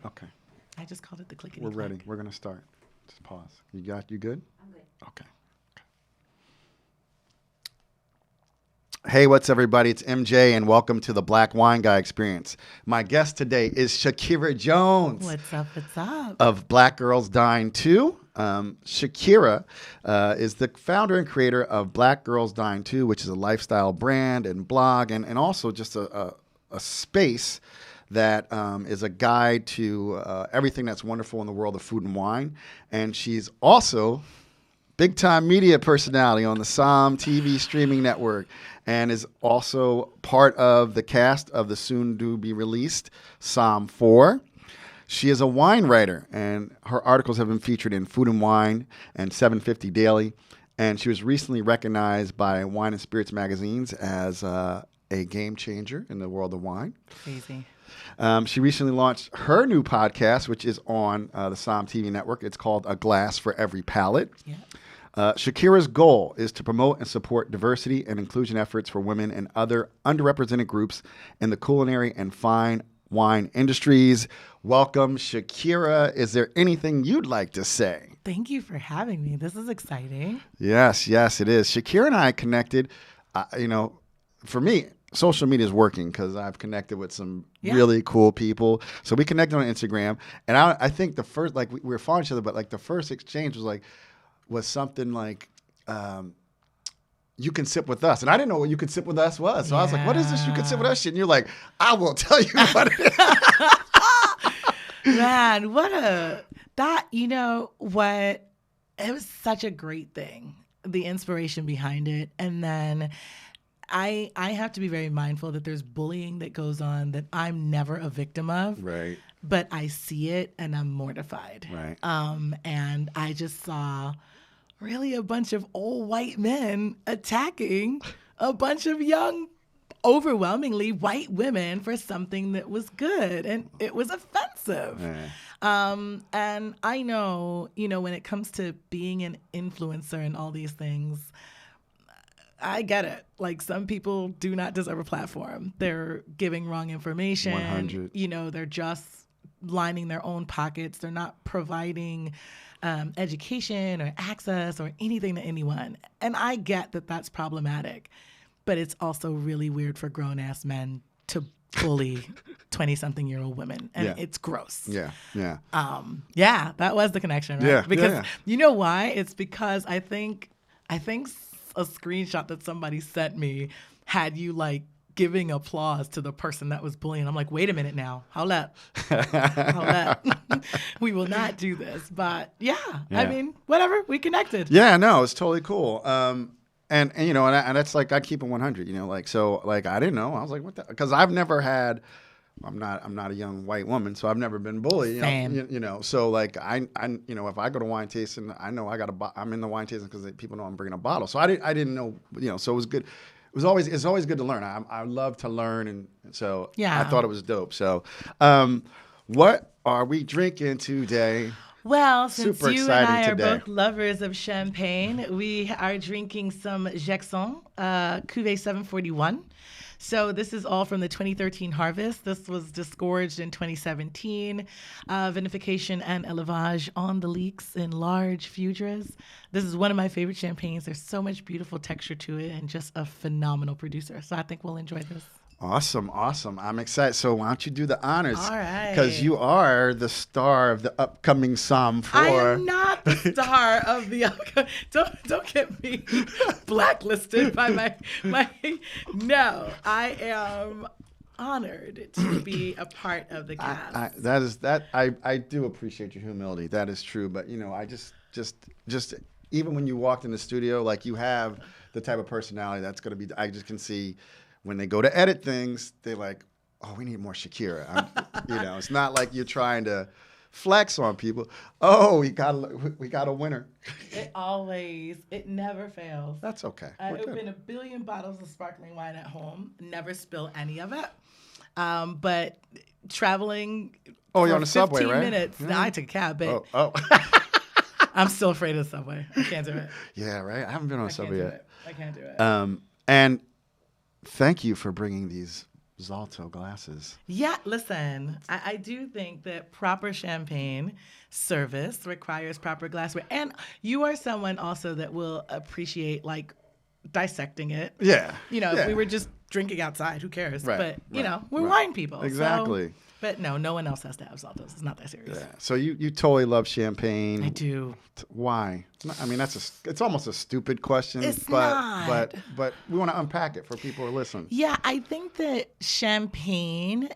Okay. I just called it the clickety. We're ready. We're going to start. Just pause. You good? I'm good. Okay. Hey, what's everybody? It's MJ, and welcome to the Black Wine Guy Experience. My guest today is Shakera Jones. What's up? What's up? Of Black Girls Dying 2. Shakera is the founder and creator of Black Girls Dying 2, which is a lifestyle brand and blog, and also just a space that is a guide to everything that's wonderful in the world of food and wine. And she's also big-time media personality on the Somm TV streaming network, and is also part of the cast of the soon-to-be-released Somm 4. She is a wine writer, and her articles have been featured in Food and Wine and 750 Daily, and she was recently recognized by Wine and Spirits magazines as a game changer in the world of wine. Crazy. She recently launched her new podcast, which is on the Somm TV network. It's called A Glass for Every Palate. Yeah. Shakera's goal is to promote and support diversity and inclusion efforts for women and other underrepresented groups in the culinary and fine wine industries. Welcome, Shakera. Is there anything you'd like to say? Thank you for having me. This is exciting. Yes, it is. Shakera and I connected, for me, social media is working because I've connected with some really cool people. So we connected on Instagram, and I think the first, we were following each other, but the first exchange was something like, you can sip with us. And I didn't know what you can sip with us was. So I was like, what is this you can sip with us shit? And you're like, I will tell you what it is. Man, it was such a great thing, the inspiration behind it. And then I have to be very mindful that there's bullying that goes on that I'm never a victim of. Right. But I see it and I'm mortified. Right. And I just saw really a bunch of old white men attacking a bunch of young, overwhelmingly white women for something that was good, and it was offensive. And I know, when it comes to being an influencer and all these things, I get it. Some people do not deserve a platform. They're giving wrong information. 100. They're just lining their own pockets. They're not providing education or access or anything to anyone. And I get that that's problematic, but it's also really weird for grown-ass men to bully 20-something-year-old women. And it's gross. Yeah. That was the connection, right? Yeah. Because you know why? It's because I think a screenshot that somebody sent me had you giving applause to the person that was bullying. I'm like, wait a minute now. Hold up. We will not do this. But I mean, whatever. We connected. Yeah, no, it's totally cool. And that's I keep it 100, I didn't know. I was like, what the, because I've never had, I'm not a young white woman, so I've never been bullied. So if I go to wine tasting, I know I'm in the wine tasting because people know I'm bringing a bottle. So I didn't know, so it was good. It's always good to learn. I love to learn, and so I thought it was dope. So, what are we drinking today? Well, since Super you and I are today. both lovers of champagne, we are drinking some Jackson Cuvée 741. So this is all from the 2013 harvest. This was disgorged in 2017. Vinification and élevage on the leaks in large fudres. This is one of my favorite champagnes. There's so much beautiful texture to it and just a phenomenal producer. So I think we'll enjoy this. Awesome. I'm excited. So why don't you do the honors? All right. Because you are the star of the upcoming Somm 4. I am not the star of the don't get me blacklisted by my no. I am honored to be a part of the cast. I do appreciate your humility. That is true. But I just even when you walked in the studio, you have the type of personality that's gonna be. I just can see when they go to edit things, they're like, oh, we need more Shakera. It's not like you're trying to flex on people. Oh, we got a winner. It never fails. That's okay. I open 1 billion bottles of sparkling wine at home, never spill any of it. But traveling you're on the subway, right? 15 minutes. Yeah. I took a cab, babe. Oh. I'm still afraid of the subway. I can't do it. Yeah, right? I haven't been on a subway yet. I can't do it. And thank you for bringing these Zalto glasses. Yeah, listen, I do think that proper champagne service requires proper glassware. And you are someone also that will appreciate like dissecting it. Yeah. If we were just drinking outside, who cares? Right, But, right, we're right. wine people. Exactly. So, but no one else has to have Zaltos. It's not that serious. Yeah. So you totally love champagne. I do. Why? I mean, it's almost a stupid question. It's but, not. But we want to unpack it for people who listen. Yeah, I think that champagne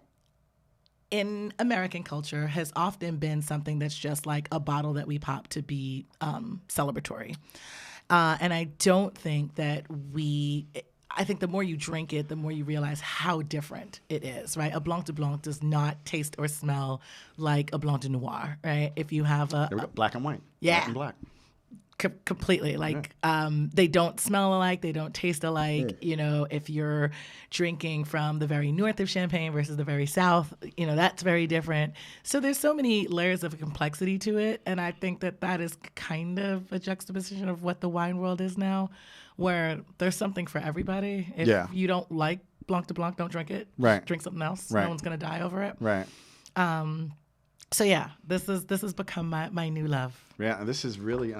in American culture has often been something that's just like a bottle that we pop to be celebratory. And I don't think that I think the more you drink it, the more you realize how different it is, right? A Blanc de Blanc does not taste or smell like a Blanc de Noir, right? If you have There we go. Black and white. Yeah. Black and black. Completely. Like, they don't smell alike. They don't taste alike. If you're drinking from the very north of Champagne versus the very south, that's very different. So there's so many layers of complexity to it. And I think that is kind of a juxtaposition of what the wine world is now, where there's something for everybody. If you don't like Blanc de Blanc, don't drink it. Right. Drink something else. Right. No one's going to die over it. Right. So yeah, this has become my new love. Yeah, and this is really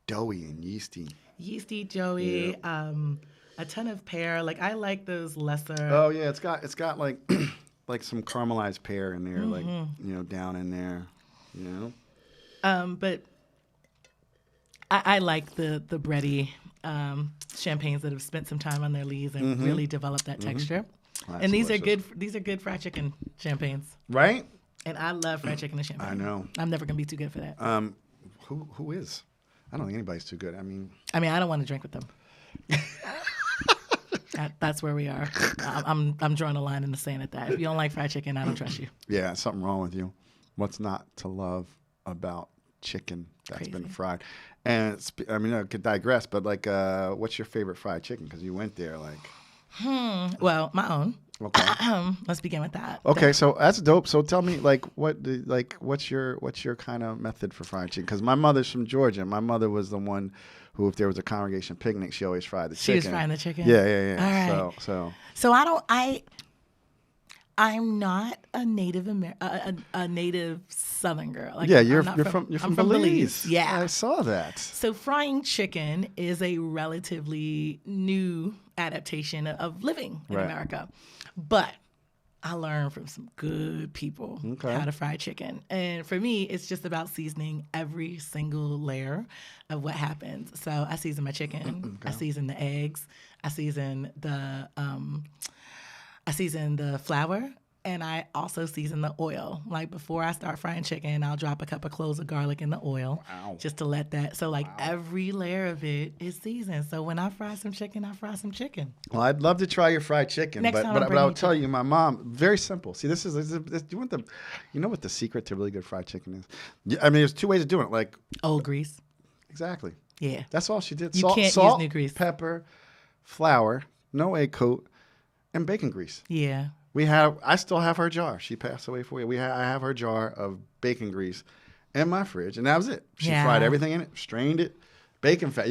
doughy and yeasty. Yeasty, Joey, a ton of pear. Like I like those lesser. Oh yeah, it's got like like some caramelized pear in there, like down in there, But I like the bready champagnes that have spent some time on their lees and really developed that texture. That's and these delicious. are good fried chicken champagnes. Right? And I love fried chicken and champagne. I know. I'm never gonna be too good for that. Who is? I don't think anybody's too good. I mean, I don't want to drink with them. That's where we are. I'm drawing a line in the sand at that. If you don't like fried chicken, I don't trust you. yeah, something wrong with you. What's not to love about chicken that's been Crazy. fried? And I could digress, but like, what's your favorite fried chicken? Because you went there, like. Well, my own. Okay. Let's begin with that. Okay, so that's dope. So tell me, like, what's your kind of method for fried chicken? Because my mother's from Georgia. My mother was the one who, if there was a congregation picnic, she always fried the chicken. She was frying the chicken. Yeah. All right. So I'm not a native a native Southern girl. Like, yeah, I'm you're not from I'm Belize. Yeah, I saw that. So frying chicken is a relatively new adaptation of living in Right. America. But I learned from some good people how to fry chicken. And for me, it's just about seasoning every single layer of what happens. So I season my chicken, I season the eggs, I season the flour, and I also season the oil. Like before I start frying chicken, I'll drop a couple of cloves of garlic in the oil just to let that. So every layer of it is seasoned. So when I fry some chicken, I fry some chicken. Well, I'd love to try your fried chicken, Next time but I'll bring I'll you tell you, my mom, very simple. See, this is you know what the secret to really good fried chicken is? I mean, there's two ways of doing it. Like Old grease. exactly. Yeah. That's all she did. You Salt, can't salt, use new grease. pepper, flour, no egg coat, and bacon grease. Yeah. I still have her jar. She passed away 4 years. I have her jar of bacon grease in my fridge, and that was it. She fried everything in it, strained it, bacon fat.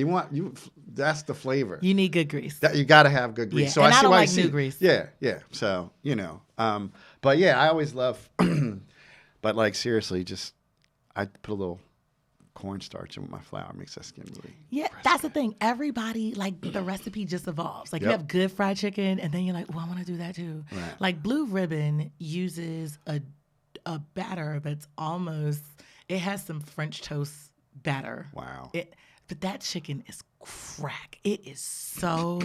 That's the flavor. You need good grease. You got to have good grease. Yeah. So And I see don't why like new grease. Yeah. So but yeah, I always love. But like seriously, just I put a little cornstarch in with my flour, makes that skin really. Yeah, that's the thing. Everybody, like, the recipe just evolves. Like, you have good fried chicken, and then you're like, I want to do that too. Right. Like, Blue Ribbon uses a batter that's almost, it has some French toast batter. Wow. But that chicken is crack. It is so,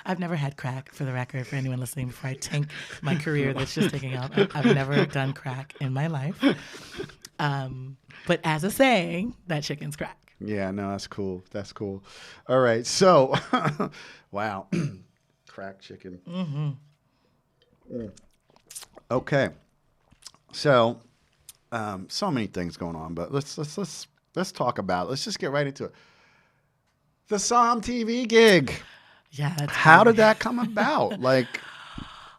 I've never had crack, for the record, for anyone listening, before I tank my career that's just taking off. I've never done crack in my life. But as a saying, that chicken's crack. Yeah, no, that's cool. That's cool. All right, so, wow, crack chicken. Mm-hmm. Okay, so, so many things going on, but let's talk about it. Let's just get right into it. The Somm TV gig. Yeah, that's how did that come about? Like.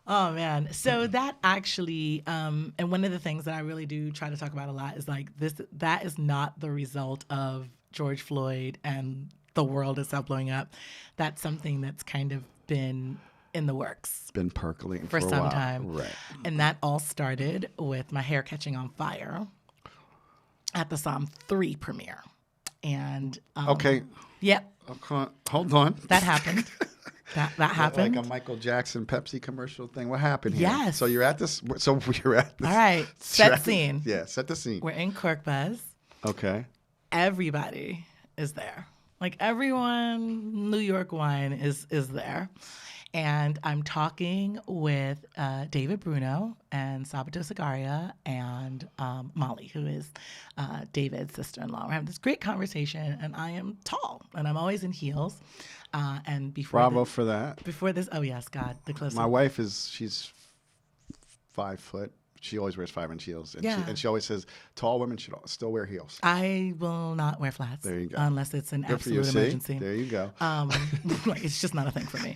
Oh man. So that actually, and one of the things that I really do try to talk about a lot is like that is not the result of George Floyd and the world itself blowing up. That's something that's kind of been in the works Been percolating for a some while. time. Right. And that all started with my hair catching on fire at the Somm 3 premiere. And Okay. Yep. Okay. Hold on. That happened. That happened. Like a Michael Jackson Pepsi commercial thing. What happened here? Yes. So you're at this. So you're at this. All right. Set scene. Yeah. Set the scene. We're in Cork Buzz. Okay. Everybody is there. Like everyone, New York wine is there. And I'm talking with David Bruno and Sabato Sagaria and Molly, who is David's sister-in-law. We're having this great conversation, and I am tall, and I'm always in heels. And before Bravo for that. Before this, oh yes, God, the close. My wife she's 5 foot. She always wears 5-inch heels, and she always says tall women should still wear heels. I will not wear flats. There you go. Unless it's an Good absolute for you. emergency. See? There you go. Like, it's just not a thing for me.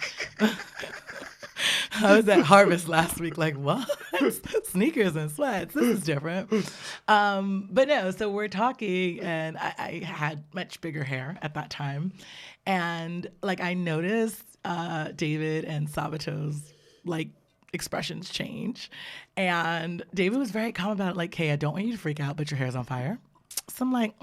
I was at Harvest last week, like, what? Sneakers and sweats. This is different. But no, so we're talking, and I had much bigger hair at that time. And, like, I noticed David and Sabato's, like, expressions change. And David was very calm about it, like, hey, I don't want you to freak out, but your hair's on fire. So I'm like,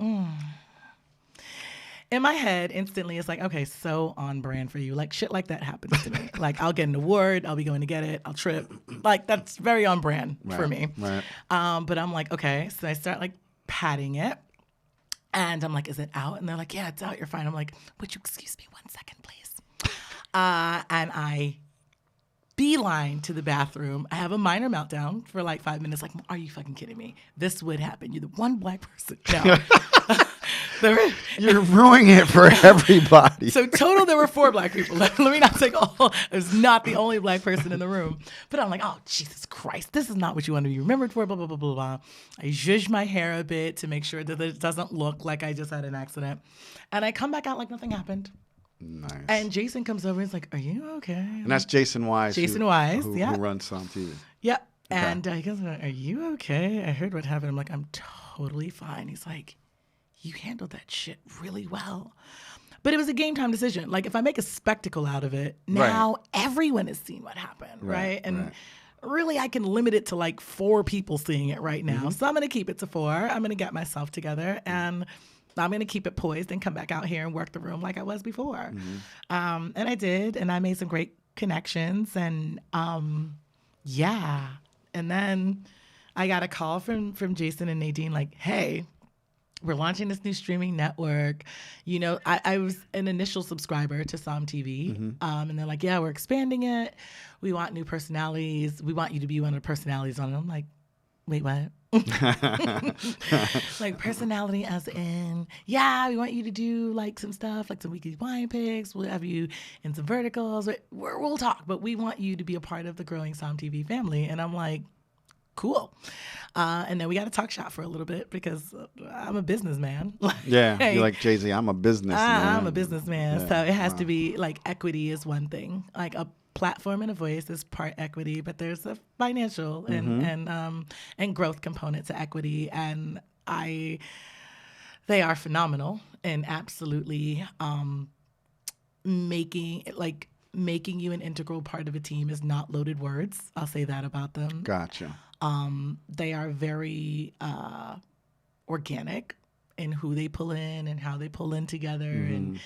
In my head, instantly, it's like, okay, so on brand for you. Like, shit like that happens to me. Like, I'll get an award, I'll be going to get it, I'll trip. Like, that's very on brand for me. Right. But I'm like, okay. So I start, like, patting it. And I'm like, is it out? And they're like, yeah, it's out. You're fine. I'm like, would you excuse me 1 second, please? And I beeline to the bathroom. I have a minor meltdown for like 5 minutes. Like, are you fucking kidding me? This would happen. You're the one black person. No. You're ruining it for everybody. So total, there were 4 black people. Let me not take all. I was not the only black person in the room. But I'm like, oh, Jesus Christ. This is not what you want to be remembered for, blah, blah, blah, blah, blah. I zhuzh my hair a bit to make sure that it doesn't look like I just had an accident. And I come back out like nothing happened. Nice. And Jason comes over and he's like, are you okay? And that's Jason Wise. Who runs Somm TV. Yep. Okay. And he goes, are you okay? I heard what happened. I'm like, I'm totally fine. He's like, you handled that shit really well. But it was a game time decision. Like, if I make a spectacle out of it, now everyone has seen what happened, right? And really, I can limit it to like 4 people seeing it right now. So I'm going to keep it to 4. I'm going to get myself together, and I'm going to keep it poised and come back out here and work the room like I was before. And I did, and I made some great connections. And yeah. And then I got a call from Jason and Nadine like, hey, we're launching this new streaming network. You know, I was an initial subscriber to Somm TV. And they're like, yeah, we're expanding it. We want new personalities. We want you to be one of the personalities on it. I'm like, wait, what? Like, personality as in, yeah, we want you to do like some stuff, like some weekly wine picks. We'll have you in some verticals. We'll talk, but we want you to be a part of the growing Somm TV family. And I'm like, cool. And then we got to talk shop for a little bit because I'm a businessman. Yeah, you're like Jay-Z, I'm a businessman. I'm a businessman. Yeah, so it has to be like, equity is one thing. Like, a platform and a voice is part equity, but there's a financial and growth component to equity. And they are phenomenal and absolutely making you an integral part of a team is not loaded words. I'll say that about them. Gotcha. They are very organic in who they pull in and how they pull in together and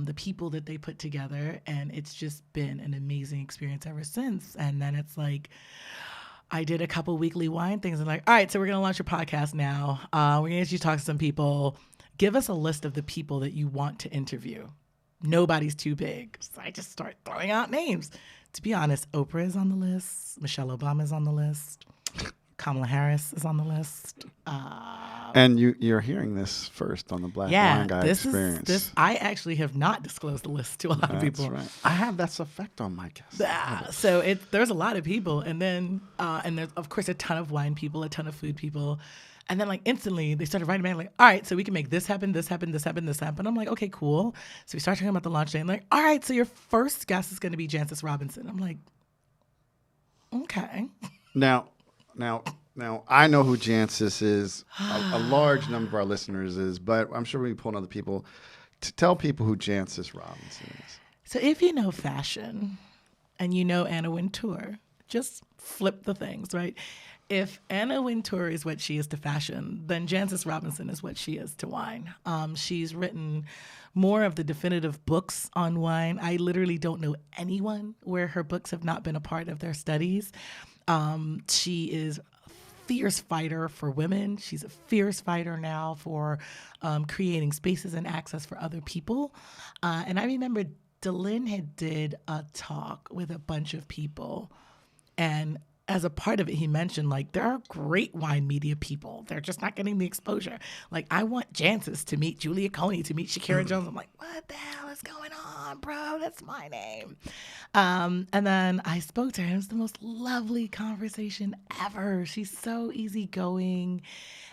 the people that they put together. And it's just been an amazing experience ever since. And then it's like, I did a couple weekly wine things and like, all right, so we're going to launch your podcast now. We're going to get you to talk to some people. Give us a list of the people that you want to interview. Nobody's too big. So I just start throwing out names. To be honest, Oprah is on the list. Michelle Obama is on the list. Kamala Harris is on the list. And you're hearing this first on the Black Wine Guy Experience. I actually have not disclosed the list to a lot of people. Right. I have that effect on my guests. So there's a lot of people. And then, and there's, of course, a ton of wine people, a ton of food people. And then, like, instantly, they started writing back, like, all right, so we can make this happen, this happen, this happen, this happen. I'm like, okay, cool. So we start talking about the launch day. And like, all right, so your first guest is going to be Jancis Robinson. I'm like, okay. Now, I know who Jancis is. A large number of our listeners is, but I'm sure we can pull other people to tell people who Jancis Robinson is. So if you know fashion, and you know Anna Wintour, just flip the things, right? If Anna Wintour is what she is to fashion, then Jancis Robinson is what she is to wine. She's written more of the definitive books on wine. I literally don't know anyone where her books have not been a part of their studies. She is a fierce fighter for women. She's a fierce fighter now for creating spaces and access for other people. And I remember Dylan had did a talk with a bunch of people, and as a part of it, he mentioned, like, there are great wine media people. They're just not getting the exposure. Like, I want Jancis to meet Julia Coney, to meet Shakera Jones. I'm like, what the hell is going on, bro? That's my name. And then I spoke to her. It was the most lovely conversation ever. She's so easygoing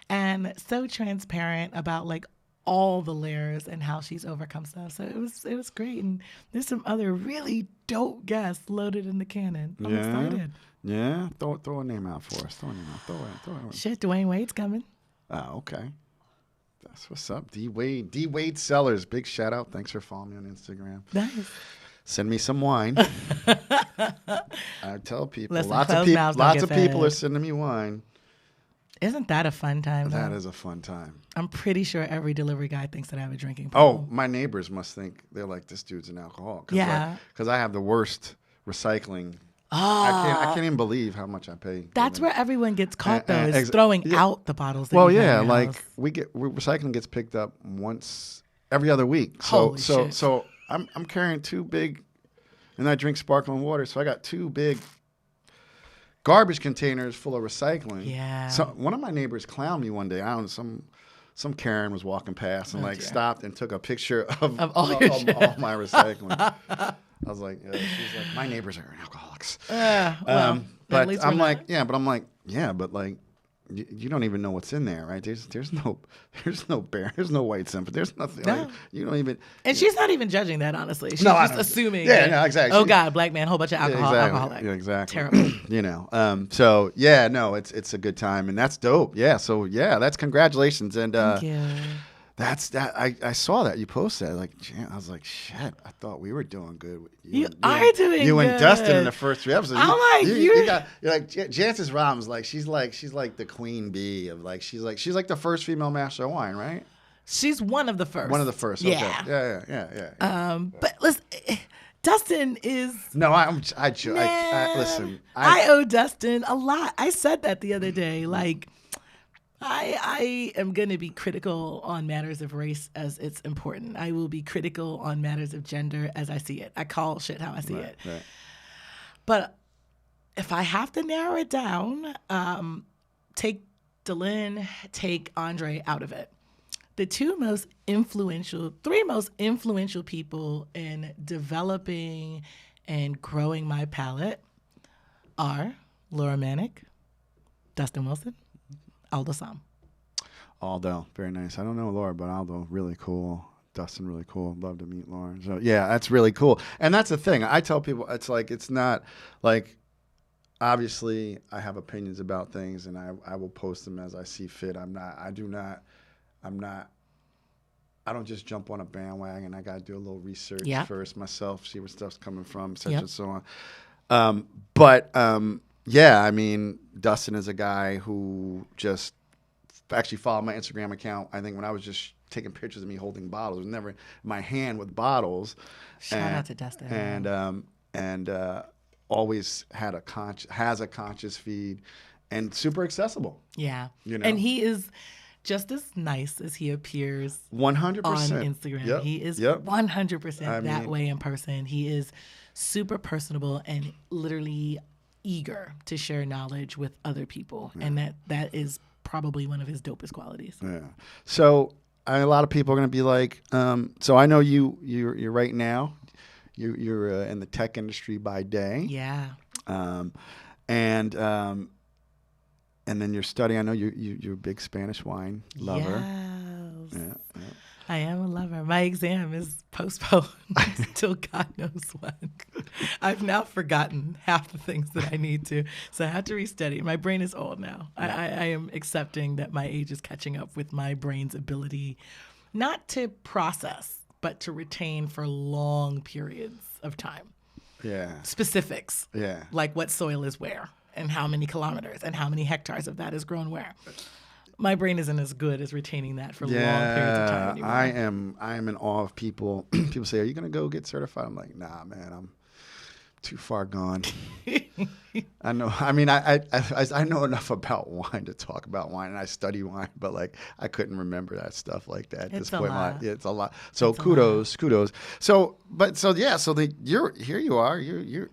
and so transparent about, like, all the layers and how she's overcome stuff. So it was great. And there's some other really dope guests loaded in the cannon. I'm excited. Yeah, throw a name out for us. Throw a name out. Throw it. Shit, Dwayne Wade's coming. Oh, okay. That's what's up. D Wade Sellers. Big shout out. Thanks for following me on Instagram. Nice. Send me some wine. I tell people. Listen, lots of people are sending me wine. Isn't that a fun time, though? That is a fun time. I'm pretty sure every delivery guy thinks that I have a drinking problem. Oh, my neighbors must think they're like, this dude's an alcoholic. Yeah. Because I have the worst recycling. Oh. I can't even believe how much I pay. That's where everyone gets caught, though, is throwing out the bottles. That Recycling gets picked up once every other week. Holy shit. So I'm carrying two big, and I drink sparkling water. So I got two big garbage containers full of recycling. Yeah. So one of my neighbors clowned me one day. I don't know, some Karen was walking past and stopped and took a picture of all my recycling. I was like, she's like, my neighbors are alcoholics. But I'm like, you don't even know what's in there, right? There's no white simple. There's nothing. No. Like, you don't even. And she's not even judging that, honestly. She's just assuming. Yeah, no, exactly. Oh God, black man, whole bunch of alcohol, alcoholic. Yeah, exactly. Terrible. So yeah, no, it's a good time, and that's dope. Yeah, so yeah, that's congratulations, and thank you. That's that. I saw that you posted that. Like, I was like, shit. I thought we were doing good. You are doing good. You and Dustin in the first 3 episodes. I'm like, you're like Jancis Robinson. Like, she's like the queen bee of like she's like the first female master of wine, right? She's one of the first. One of the first. Yeah. Okay. Yeah. But listen, Dustin is. No, I listen. I owe Dustin a lot. I said that the other day. Like, I am going to be critical on matters of race as it's important. I will be critical on matters of gender as I see it. I call shit how I see it. Right. But if I have to narrow it down, take Dylan, take Andre out of it. The three most influential people in developing and growing my palate are Laura Manick, Dustin Wilson, Aldo Somm. Aldo, very nice. I don't know Laura, but Aldo, really cool. Dustin, really cool. Love to meet Laura. So yeah, that's really cool. And that's the thing. I tell people, it's like, it's not like, obviously I have opinions about things and I will post them as I see fit. I don't just jump on a bandwagon. I got to do a little research first myself, see where stuff's coming from, such and so on. Yeah, I mean, Dustin is a guy who just actually followed my Instagram account. I think when I was just taking pictures of me holding bottles, it was never my hand with bottles. Shout out to Dustin. And always has a conscious feed and super accessible. Yeah. You know? And he is just as nice as he appears 100% on Instagram. Yep. He is 100% that way in person. He is super personable and literally eager to share knowledge with other people. Yeah. And that is probably one of his dopest qualities. Yeah. So a lot of people are going to be like, so I know you're right now, you're in the tech industry by day. Yeah. And then you're studying. I know you're a big Spanish wine lover. Yes. Yeah. I am a lover. My exam is postponed until God knows when. I've now forgotten half the things that I need to, so I have to restudy. My brain is old now. Yeah. I am accepting that my age is catching up with my brain's ability not to process, but to retain for long periods of time. specifics. Yeah. Like what soil is where and how many kilometers and how many hectares of that is grown where. My brain isn't as good as retaining that for long periods of time anymore. I am in awe of people. People say, "Are you going to go get certified?" I'm like, "Nah, man, I'm too far gone." I know. I mean, I know enough about wine to talk about wine, and I study wine, but like I couldn't remember that stuff like that at this point. It's a lot. So kudos. So you're here. You are. You're.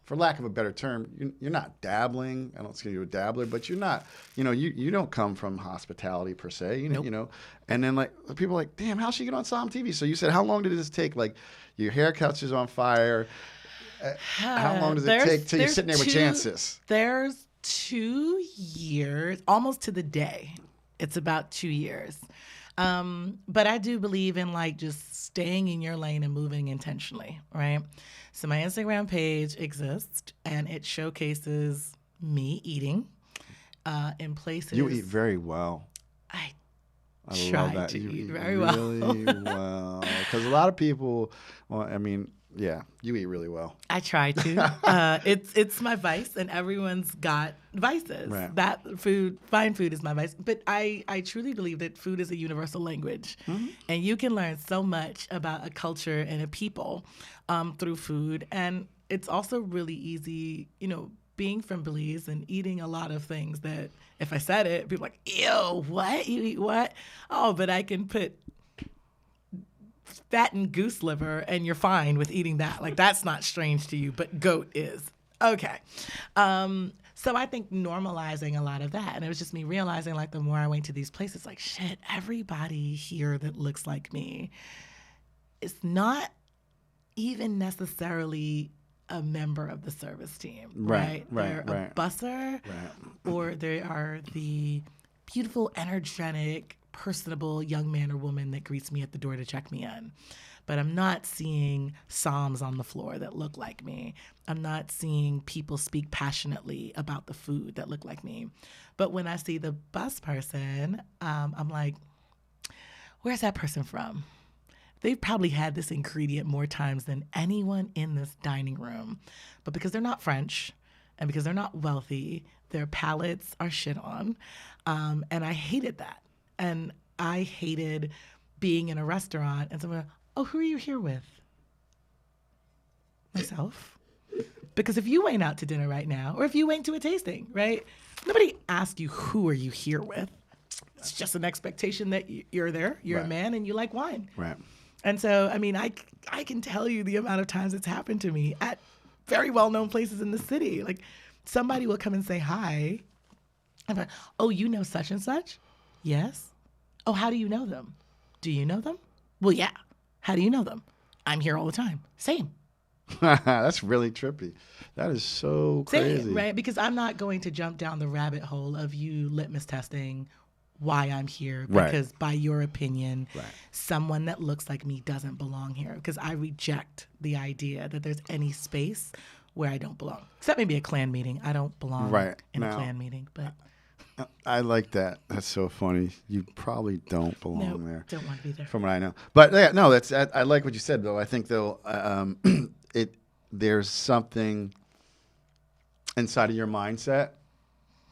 For lack of a better term, you're not dabbling. I don't see you a dabbler, but you're not. You don't come from hospitality per se. Nope. And then like people are like, damn, how'd she get on Somm TV? So you said, how long did this take? Like, your haircuts is on fire. How long does it take till you're sitting there with chances? There's 2 years, almost to the day. It's about 2 years. But I do believe in like just staying in your lane and moving intentionally, right? So my Instagram page exists and it showcases me eating in places. You eat very well. I love that. To you eat very really well. Because a lot of people, you eat really well. I try to. It's my vice, and everyone's got vices. Right. That fine food is my vice. But I truly believe that food is a universal language, and you can learn so much about a culture and a people through food. And it's also really easy, being from Belize and eating a lot of things that if I said it, people are like, ew, what? You eat what? Oh, but I can put fattened goose liver and you're fine with eating that. Like, that's not strange to you, but goat is. Okay. So I think normalizing a lot of that. And it was just me realizing, like, the more I went to these places, like, shit, everybody here that looks like me is not even necessarily a member of the service team, right? They're a busser, or they are the beautiful, energetic, personable young man or woman that greets me at the door to check me in. But I'm not seeing Somms on the floor that look like me. I'm not seeing people speak passionately about the food that look like me. But when I see the bus person, I'm like, where's that person from? They've probably had this ingredient more times than anyone in this dining room. But because they're not French and because they're not wealthy, their palates are shit on. And I hated that. And I hated being in a restaurant and someone, oh, who are you here with? Myself. Because if you went out to dinner right now, or if you went to a tasting, right? Nobody asked you, who are you here with? It's just an expectation that you're there, you're a man, and you like wine. Right. And so, I mean, I can tell you the amount of times it's happened to me at very well-known places in the city. Like, somebody will come and say hi. I'm like, oh, you know such and such? Yes. Oh, how do you know them? Do you know them? Well, yeah. How do you know them? I'm here all the time. Same. That's really trippy. That is so crazy. Same, right? Because I'm not going to jump down the rabbit hole of you litmus testing why I'm here, because by your opinion, someone that looks like me doesn't belong here, because I reject the idea that there's any space where I don't belong. Except maybe a Klan meeting. I don't belong in a Klan meeting, but... I like that. That's so funny. You probably don't belong there. Don't want to be there. From what I know. But yeah, no, I like what you said, though. I think, though, there's something inside of your mindset,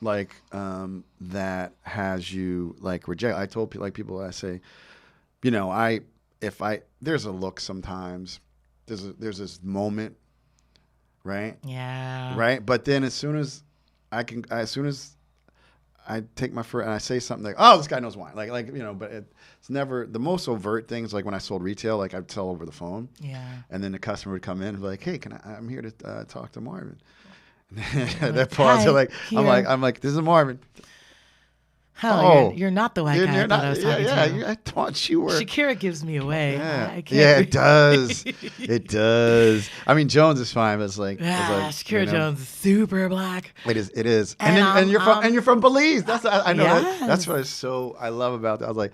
like, that has you, like, reject. I told people, I say, there's a look sometimes. There's this moment, right? Yeah. Right? But then as soon as I take my foot and I say something like, "Oh, this guy knows wine," but it's never the most overt things. Like when I sold retail, like I'd tell over the phone, and then the customer would come in and be like, "Hey, I'm here to talk to Marvin." And that pause, I'm like, "This is Marvin." You're not the white guy. You're not, I was talking to. I thought you were. Shakera gives me away. Yeah, it does. It does. I mean, Jones is fine, but it's like, Shakera Jones is super black. It is. And you're from Belize. That's I know that's what I love about that. I was like,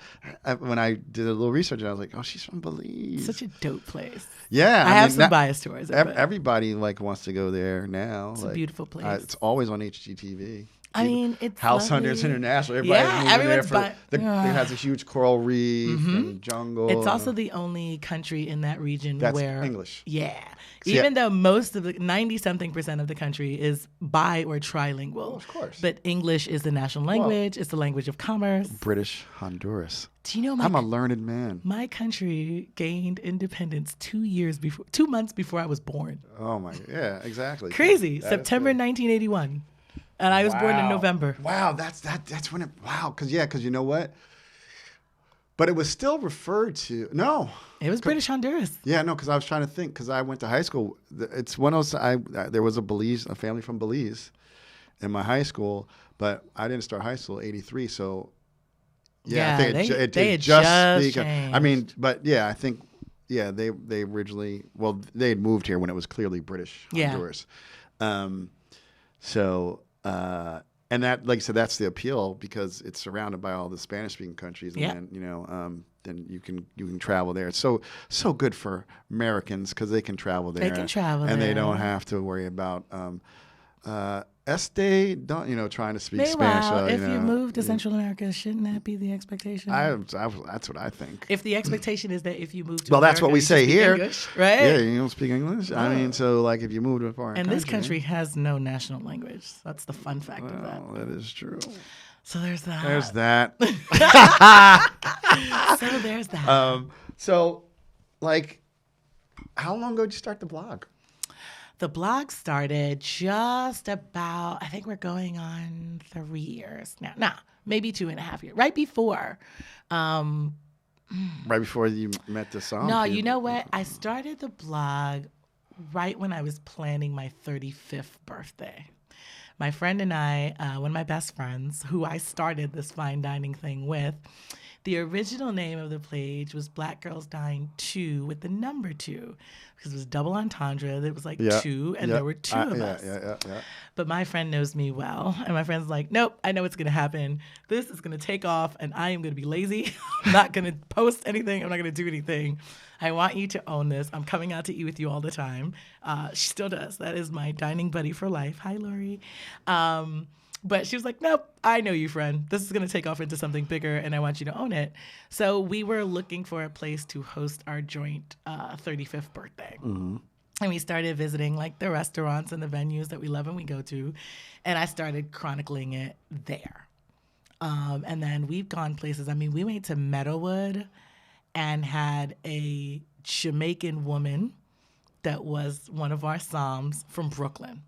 when I did a little research, I was like, oh, she's from Belize. Such a dope place. Yeah, I have some bias towards it. Everybody wants to go there now. It's a beautiful place. It's always on HGTV. I mean, it's House lovely. Hunters International. Everybody's moving everyone's there it has a huge coral reef and jungle. It's also the only country in that region That's where English. Yeah. See, Even though most of the 90-something% of the country is bi or trilingual. of course. But English is the national language. It's the language of commerce. British Honduras. Do you know I'm a learned man. my country gained independence 2 months before I was born. Oh my, yeah, exactly. Crazy. That is September good. 1981. And I was born in November. Wow, that's when it. Wow, because you know what? But it was still referred to. No, It was British Honduras. yeah, no, because I was trying to think. Because I went to high school. It's one of those. There was a family from Belize, in my high school, but I didn't start high school '83. So yeah, I think they had just changed. I mean, but yeah, I think they originally they had moved here when it was clearly British Honduras. So. And that, like I said, that's the appeal because it's surrounded by all the Spanish-speaking countries, and then then you can travel there. It's so good for Americans because they can travel there. They can travel and there. they don't have to worry about trying to speak Meanwhile, Spanish. if you move to Central America, shouldn't that be the expectation? That's what I think. If the expectation is that if you move to Well, America, that's what we you say speak here, English, right? Yeah, you don't speak English. I mean, so like if you move to a foreign And country, this country has no national language. That's the fun fact of that. well, that is true. So there's that. There's that. So there's that. So, like, how long ago did you start the blog? The blog started just about, I think we're going on 3 years now. Nah, maybe 2.5 years. Right before. Right before you met the song? No, you know what? I started the blog right when I was planning my 35th birthday. My friend and I, one of my best friends, who I started this fine dining thing with, the original name of the page was Black Girls Dine 2 with the number 2 because it was double entendre. It was like 2 and there were two of us. Yeah. But my friend knows me well. And my friend's like, nope, I know what's going to happen. This is going to take off and I am going to be lazy. I'm not going to post anything. I'm not going to do anything. I want you to own this. I'm coming out to eat with you all the time. She still does. That is my dining buddy for life. Hi, Lori. But she was like, nope, I know you, friend. This is going to take off into something bigger, and I want you to own it. So we were looking for a place to host our joint 35th birthday. Mm-hmm. And we started visiting, like, the restaurants and the venues that we love and we go to. And I started chronicling it there. And then we've gone places. I mean, we went to Meadowood and had a Jamaican woman that was one of our Somms from Brooklyn.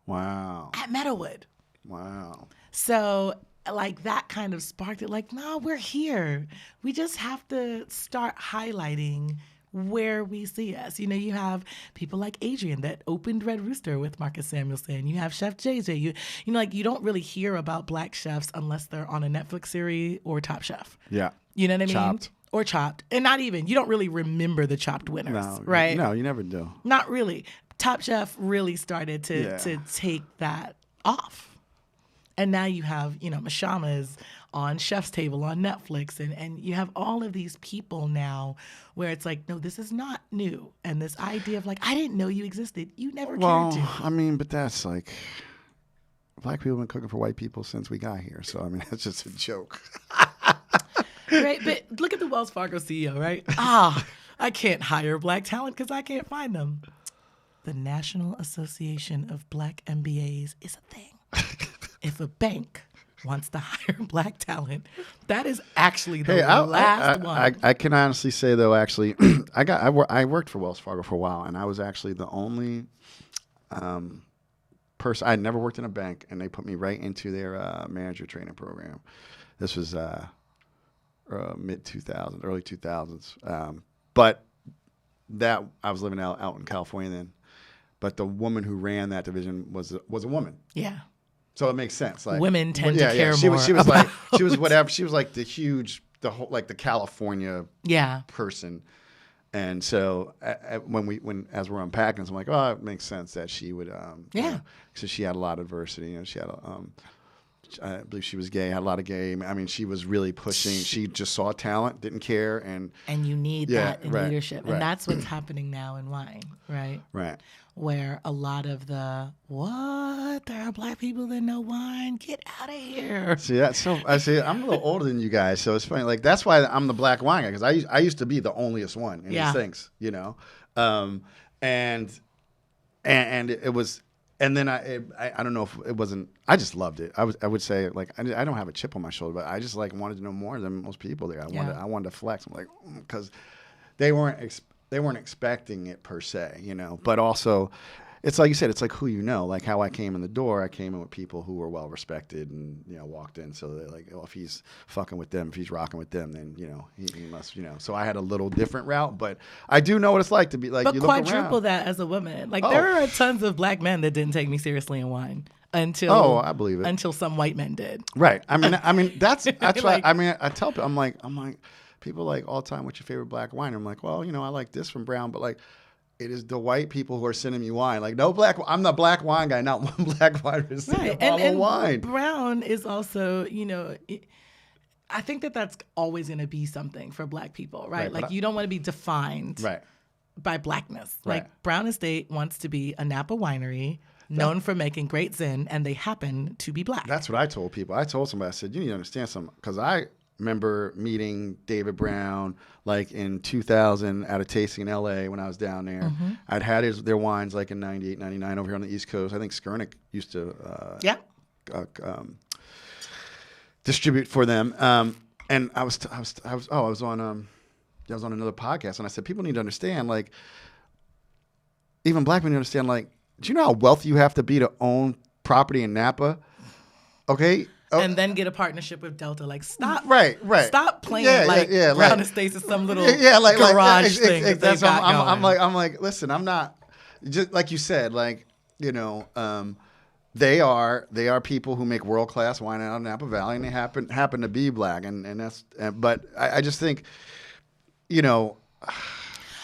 Wow. At Meadowood. Wow. So, like, that kind of sparked it. Like, no, we're here. We just have to start highlighting where we see us. You know, you have people like Adrian that opened Red Rooster with Marcus Samuelson. You have Chef JJ. You know, like, you don't really hear about Black chefs unless they're on a Netflix series or Top Chef. Yeah. You know what I mean? Chopped. Or Chopped. And not even, you don't really remember the Chopped winners, right? No, you never do. Not really. Top Chef really started to take that off. And now you have, you know, Mashama is on Chef's Table on Netflix. And you have all of these people now where it's like, no, this is not new. And this idea of like, I didn't know you existed. You never cared to. I mean, but that's like, Black people have been cooking for white people since we got here. So, I mean, that's just a joke. Right? But look at the Wells Fargo CEO, right? I can't hire Black talent because I can't find them. The National Association of Black MBAs is a thing. If a bank wants to hire Black talent, that is actually the last one. I can honestly say though, actually, I worked for Wells Fargo for a while, and I was actually the only person. I never worked in a bank, and they put me right into their manager training program. This was mid 2000s, early 2000s. But that I was living out in California then. But the woman who ran that division was a woman. Yeah. So it makes sense. Like women tend to care She more. Was like she was whatever. She was like the whole like the California person. And so as we're unpacking, I'm like, oh, it makes sense that she would so she had a lot of diversity. You know, she had I believe she was gay, had a lot of gay. I mean, she was really pushing. She just saw talent, didn't care, and you need that in leadership, right. and that's what's happening now in wine, right? Right. where a lot of the, what? There are black people that know wine? Get out of here. See, that's so. I see. I'm a little older than you guys, so it's funny. Like that's why I'm the black wine guy, because I used to be the onlyest one in these things, you know, and it was, and then I don't know if it wasn't. I just loved it. I would say like I don't have a chip on my shoulder, but I just like wanted to know more than most people there. I wanted to flex. I'm like, because they weren't expecting it per se, you know, but also. It's like you said, it's like who you know. Like how I came in the door, I came in with people who were well respected and, you know, walked in. So they're like, well, if he's fucking with them, if he's rocking with them, then, you know, he must, you know. So I had a little different route, but I do know what it's like to be like, but you look quadruple around. that as a woman. Like there are tons of black men that didn't take me seriously in wine until I believe it. Until some white men did. Right. I mean that's Like, why I tell people, I'm like people like all the time, what's your favorite black wine? I'm like, well, you know, I like this from Brown, but like it is the white people who are sending me wine. Like I'm the black wine guy, not one black wine is sending a bottle of wine. Brown is also, you know, I think that's always going to be something for black people, right? Like you don't want to be defined by blackness. Right. Like Brown Estate wants to be a Napa winery known for making great Zin, and they happen to be black. That's what I told people. I told somebody, I said, you need to understand something, because I remember meeting David Brown like in 2000 at a tasting in LA when I was down there. Mm-hmm. I'd had their wines like in 98, 99 over here on the East Coast. I think Skurnick used to distribute for them. And I was on another podcast, and I said, people need to understand, like, even black men need to understand, like, do you know how wealthy you have to be to own property in Napa? Okay. And then get a partnership with Delta. Like, stop. Right. Stop playing Brown Estates is some little garage thing. That's I'm like, listen, I'm not, just like you said, like, you know, they are people who make world class wine out of Napa Valley, and they happen to be black, and that's. But I just think, you know.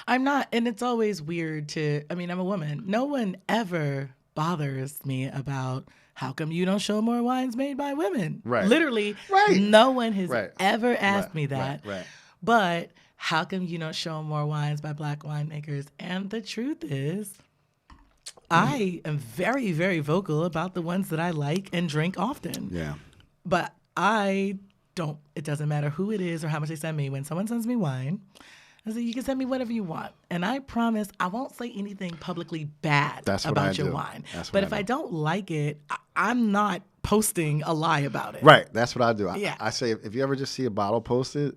I'm not, and it's always weird I'm a woman. No one ever bothers me about how come you don't show more wines made by women? Right. Literally, no one has ever asked me that. Right. But how come you don't show more wines by black winemakers? And the truth is, I am very, very vocal about the ones that I like and drink often. Yeah. But it doesn't matter who it is or how much they send me. When someone sends me wine, I say, you can send me whatever you want. And I promise I won't say anything publicly bad about your wine. But if I don't like it, I'm not posting a lie about it. Right. That's what I do. Yeah. I say, if you ever just see a bottle posted,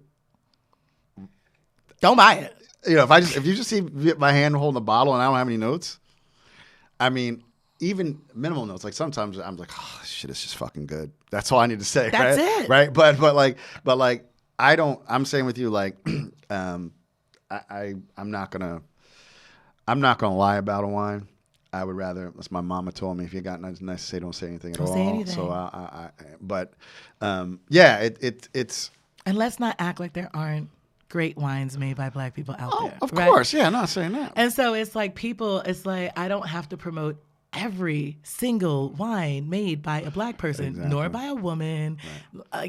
don't buy it. You know, if you just see my hand holding a bottle and I don't have any notes, I mean, even minimal notes. Like sometimes I'm like, oh shit, it's just fucking good. That's all I need to say. That's right? it. Right. But like I don't. I'm saying with you, like, I'm not gonna lie about a wine. I would rather, as my mama told me, if you got nothing nice to say, don't say anything at all. Say anything. So it's. And let's not act like there aren't great wines made by black people out there. Of course, yeah, I'm not saying that. And so it's like I don't have to promote every single wine made by a black person, nor by a woman,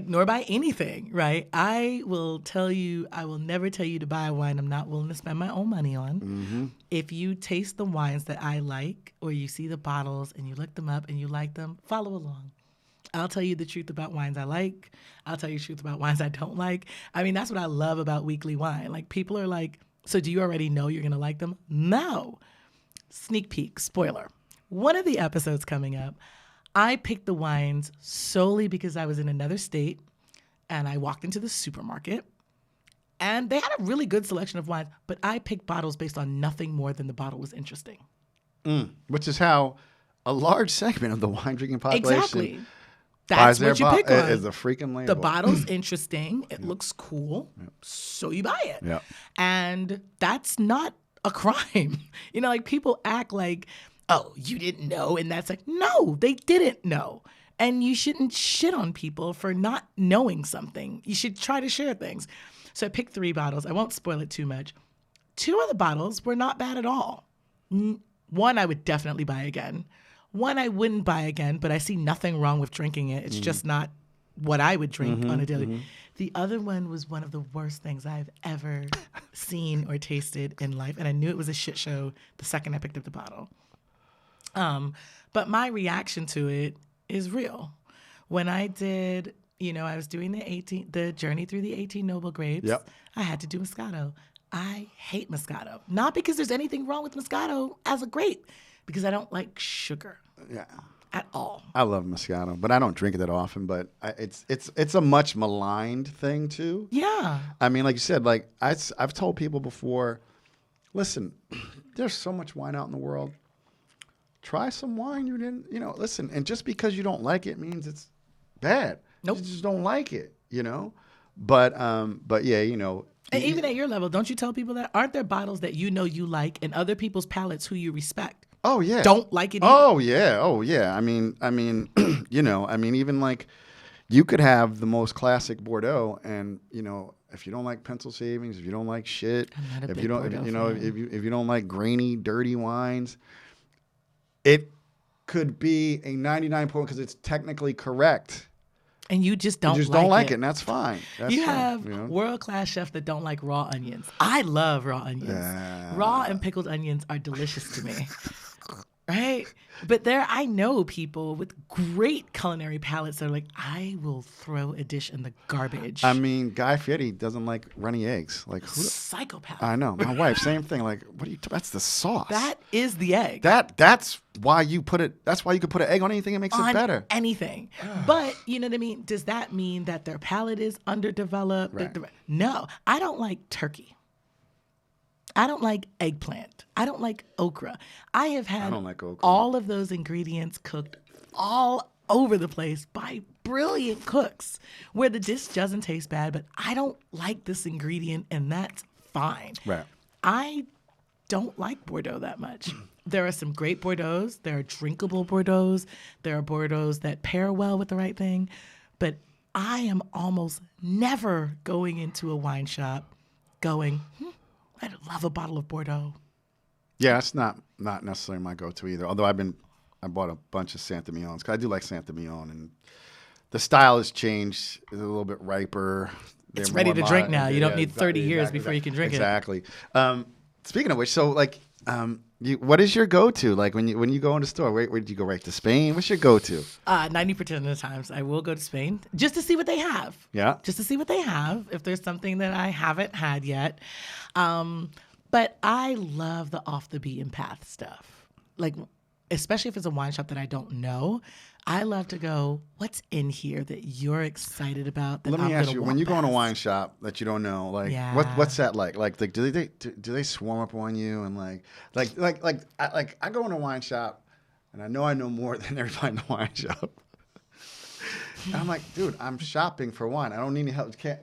nor by anything, right? I will never tell you to buy a wine I'm not willing to spend my own money on. Mm-hmm. If you taste the wines that I like, or you see the bottles and you look them up and you like them, follow along. I'll tell you the truth about wines I like. I'll tell you the truth about wines I don't like. I mean, that's what I love about Weekly Wine. Like, people are like, so do you already know you're going to like them? No. Sneak peek, spoiler. One of the episodes coming up, I picked the wines solely because I was in another state and I walked into the supermarket and they had a really good selection of wines, but I picked bottles based on nothing more than the bottle was interesting. Which is how a large segment of the wine drinking population exactly. That's what you pick on. Is a freaking label. The bottle's interesting. It looks cool. So you buy it. Yeah. And that's not a crime. You know, like, people act like, oh, you didn't know. And that's like, no, they didn't know. And you shouldn't shit on people for not knowing something. You should try to share things. So I picked 3 bottles. I won't spoil it too much. 2 of the bottles were not bad at all. One I would definitely buy again. One I wouldn't buy again, but I see nothing wrong with drinking it. It's just not what I would drink on a daily. Mm-hmm. The other one was one of the worst things I've ever seen or tasted in life. And I knew it was a shit show the second I picked up the bottle. But my reaction to it is real. When I did, I was doing the journey through the 18 noble grapes. Yep. I had to do Moscato. I hate Moscato. Not because there's anything wrong with Moscato as a grape, because I don't like sugar. Yeah. At all. I love Moscato, but I don't drink it that often. But it's a much maligned thing too. Yeah. I mean, like you said, like I've told people before, listen, there's so much wine out in the world. Try some wine you didn't, listen. And just because you don't like it means it's bad. Nope. You just don't like it, But yeah, And even at your level, don't you tell people that? Aren't there bottles that you like and other people's palates who you respect? Oh yeah. Don't like it either? Oh yeah. I mean, even like you could have the most classic Bordeaux and, if you don't like pencil shavings, if you don't like shit, I'm not a if big you don't, Bordeaux if you don't like grainy, dirty wines, it could be a 99 point because it's technically correct. And you just don't don't like it, and that's fine. That's you fine, have world-class chefs that don't like raw onions. I love raw onions. Raw and pickled onions are delicious to me. Right? But I know people with great culinary palates that are like, I will throw a dish in the garbage. I mean, Guy Fieri doesn't like runny eggs. Like psychopath. I know. My wife, same thing. Like, what are you? That's the sauce. That is the egg. That's why you put it. That's why you could put an egg on anything. It makes it better. Anything. But you know what I mean? Does that mean that their palate is underdeveloped? Right. No, I don't like turkey. I don't like eggplant. I don't like okra. I have had all of those ingredients cooked all over the place by brilliant cooks where the dish doesn't taste bad, but I don't like this ingredient, and that's fine. Right. I don't like Bordeaux that much. There are some great Bordeaux. There are drinkable Bordeaux. There are Bordeaux that pair well with the right thing. But I am almost never going into a wine shop going, I'd love a bottle of Bordeaux. Yeah, it's not necessarily my go-to either. Although I bought a bunch of Saint-Emilions because I do like Saint-Emilion, and the style has changed. It's a little bit riper. It's ready to drink now. You don't need 30 years before you can drink it. Exactly. Speaking of which, so like, what is your go-to? Like when you go in the store, where did you go? Right to Spain? What's your go-to? 90% of the times I will go to Spain just to see what they have. Yeah. Just to see what they have. If there's something that I haven't had yet. But I love the off the beaten path stuff. Like, especially if it's a wine shop that I don't know. I love to go, what's in here that you're excited about? That Let me ask you, when you go in a wine shop that you don't know, like, what's that like? Like do they swarm up on you and I go in a wine shop and I know more than everybody in the wine shop. And I'm like, dude, I'm shopping for wine. I don't need any help. Can't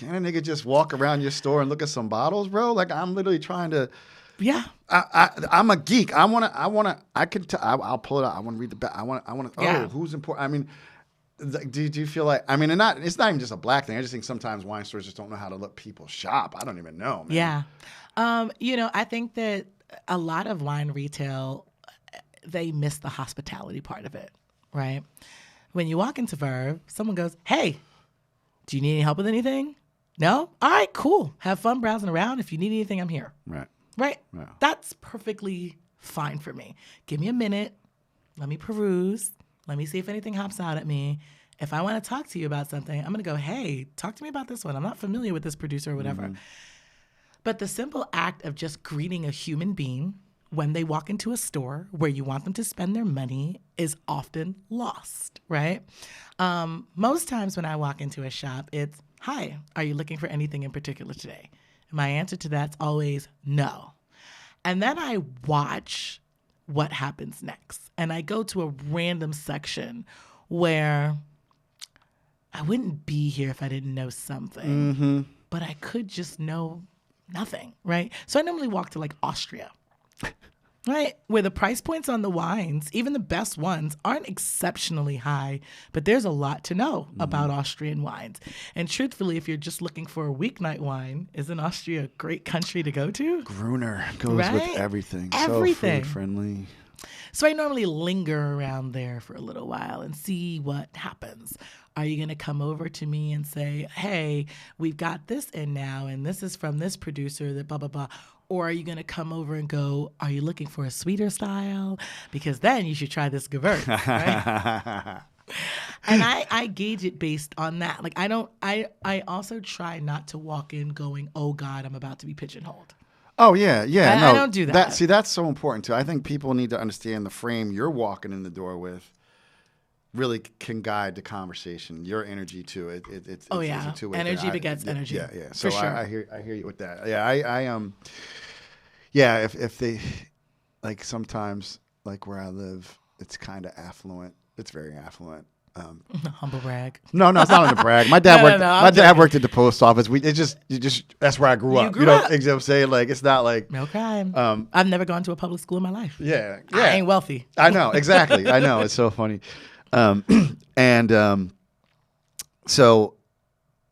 a nigga just walk around your store and look at some bottles, bro? Like, I'm literally trying to. Yeah. I'm a geek. I'll pull it out. I want to read the back. I want to, who's important? I mean, do you feel like, I mean, it's not even just a black thing. I just think sometimes wine stores just don't know how to let people shop. I don't even know, man. Yeah. I think that a lot of wine retail, they miss the hospitality part of it, right? When you walk into Verve, someone goes, hey, do you need any help with anything? No? All right, cool. Have fun browsing around. If you need anything, I'm here. Right? Yeah. That's perfectly fine for me. Give me a minute. Let me peruse. Let me see if anything hops out at me. If I want to talk to you about something, I'm going to go, hey, talk to me about this one. I'm not familiar with this producer or whatever. Mm-hmm. But the simple act of just greeting a human being when they walk into a store where you want them to spend their money is often lost, right? Most times when I walk into a shop, it's, hi, are you looking for anything in particular today? My answer to that's always no. And then I watch what happens next. And I go to a random section where I wouldn't be here if I didn't know something, but I could just know nothing, right? So I normally walk to like Austria, right? Where the price points on the wines, even the best ones, aren't exceptionally high, but there's a lot to know about Austrian wines. And truthfully, if you're just looking for a weeknight wine, isn't Austria a great country to go to? Gruner goes with everything. Everything. So food friendly. So I normally linger around there for a little while and see what happens. are you going to come over to me and say, hey, we've got this in now, and this is from this producer that blah, blah, blah. Or are you going to come over and go, are you looking for a sweeter style? Because then you should try this Gewurz, right? And I gauge it based on that. Like, I also try not to walk in going, oh God, I'm about to be pigeonholed. Oh, yeah. I don't do that. See, that's so important too. I think people need to understand the frame you're walking in the door with really can guide the conversation, your energy too. It's a two-way energy thing. begets energy. Yeah. So for sure. I hear you with that. Yeah, if they, like, sometimes, like where I live, it's kind of affluent. It's very affluent. Humble brag. No, it's not on the brag. My dad worked. worked at the post office. You just that's where I grew up. You know what I'm saying? Like, it's not like no crime. I've never gone to a public school in my life. Yeah. I ain't wealthy. I know exactly. I know, it's so funny. So,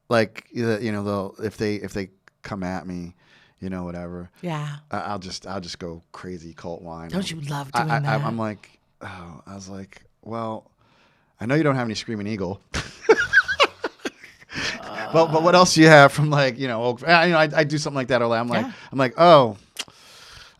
like, they'll if they come at me, whatever. Yeah. I'll just go crazy cult wine. Don't you love doing that? I'm like, I was like, well, I know you don't have any Screaming Eagle. But what else do you have from, like, I do something like that. Or I'm like, oh,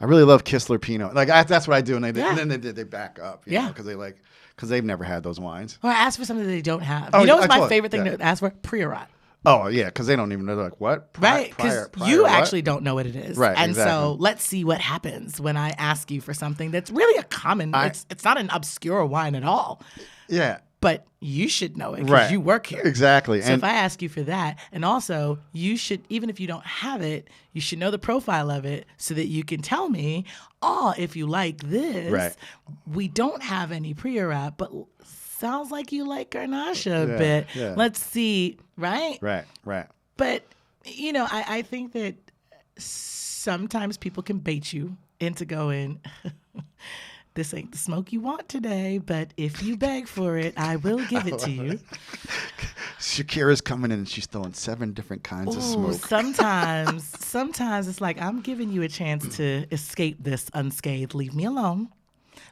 I really love Kistler Pinot. Like, that's what I do, and then they back up, because they've never had those wines. Or ask for something that they don't have. Oh, what's my favorite thing to ask for? Priorat. Oh, yeah, because they don't even know. They're like, what? Right, because you actually don't know what it is. Right, and exactly. So let's see what happens when I ask you for something that's really a common, it's not an obscure wine at all. Yeah. But you should know it because you work here. Exactly. So if I ask you for that, and also you should, even if you don't have it, you should know the profile of it so that you can tell me, if you like this, we don't have any Priorat, but sounds like you like Garnacha a bit. Yeah. Let's see, right? Right. But, I think that sometimes people can bait you into going, this ain't the smoke you want today, but if you beg for it, I will give it to you. Shakira's coming in and she's throwing 7 different kinds of smoke. Sometimes it's like, I'm giving you a chance to escape this unscathed. Leave me alone.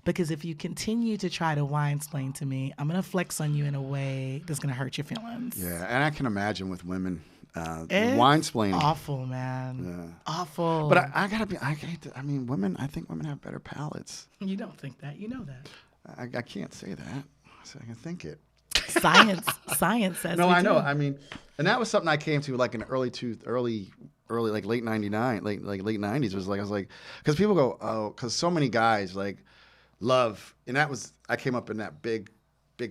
Because if you continue to try to wine-splain to me, I'm going to flex on you in a way that's going to hurt your feelings. Yeah, and I can imagine with women, wine-splaining. Awful, man. Yeah. Awful. But I women, I think women have better palates. You don't think that. You know that. I can't say that. I can think it. Science says no, I know. Do. I mean, and that was something I came to like in early like late 99, late 90s was like, I was like, because people go, because so many guys like love, and that was, I came up in that big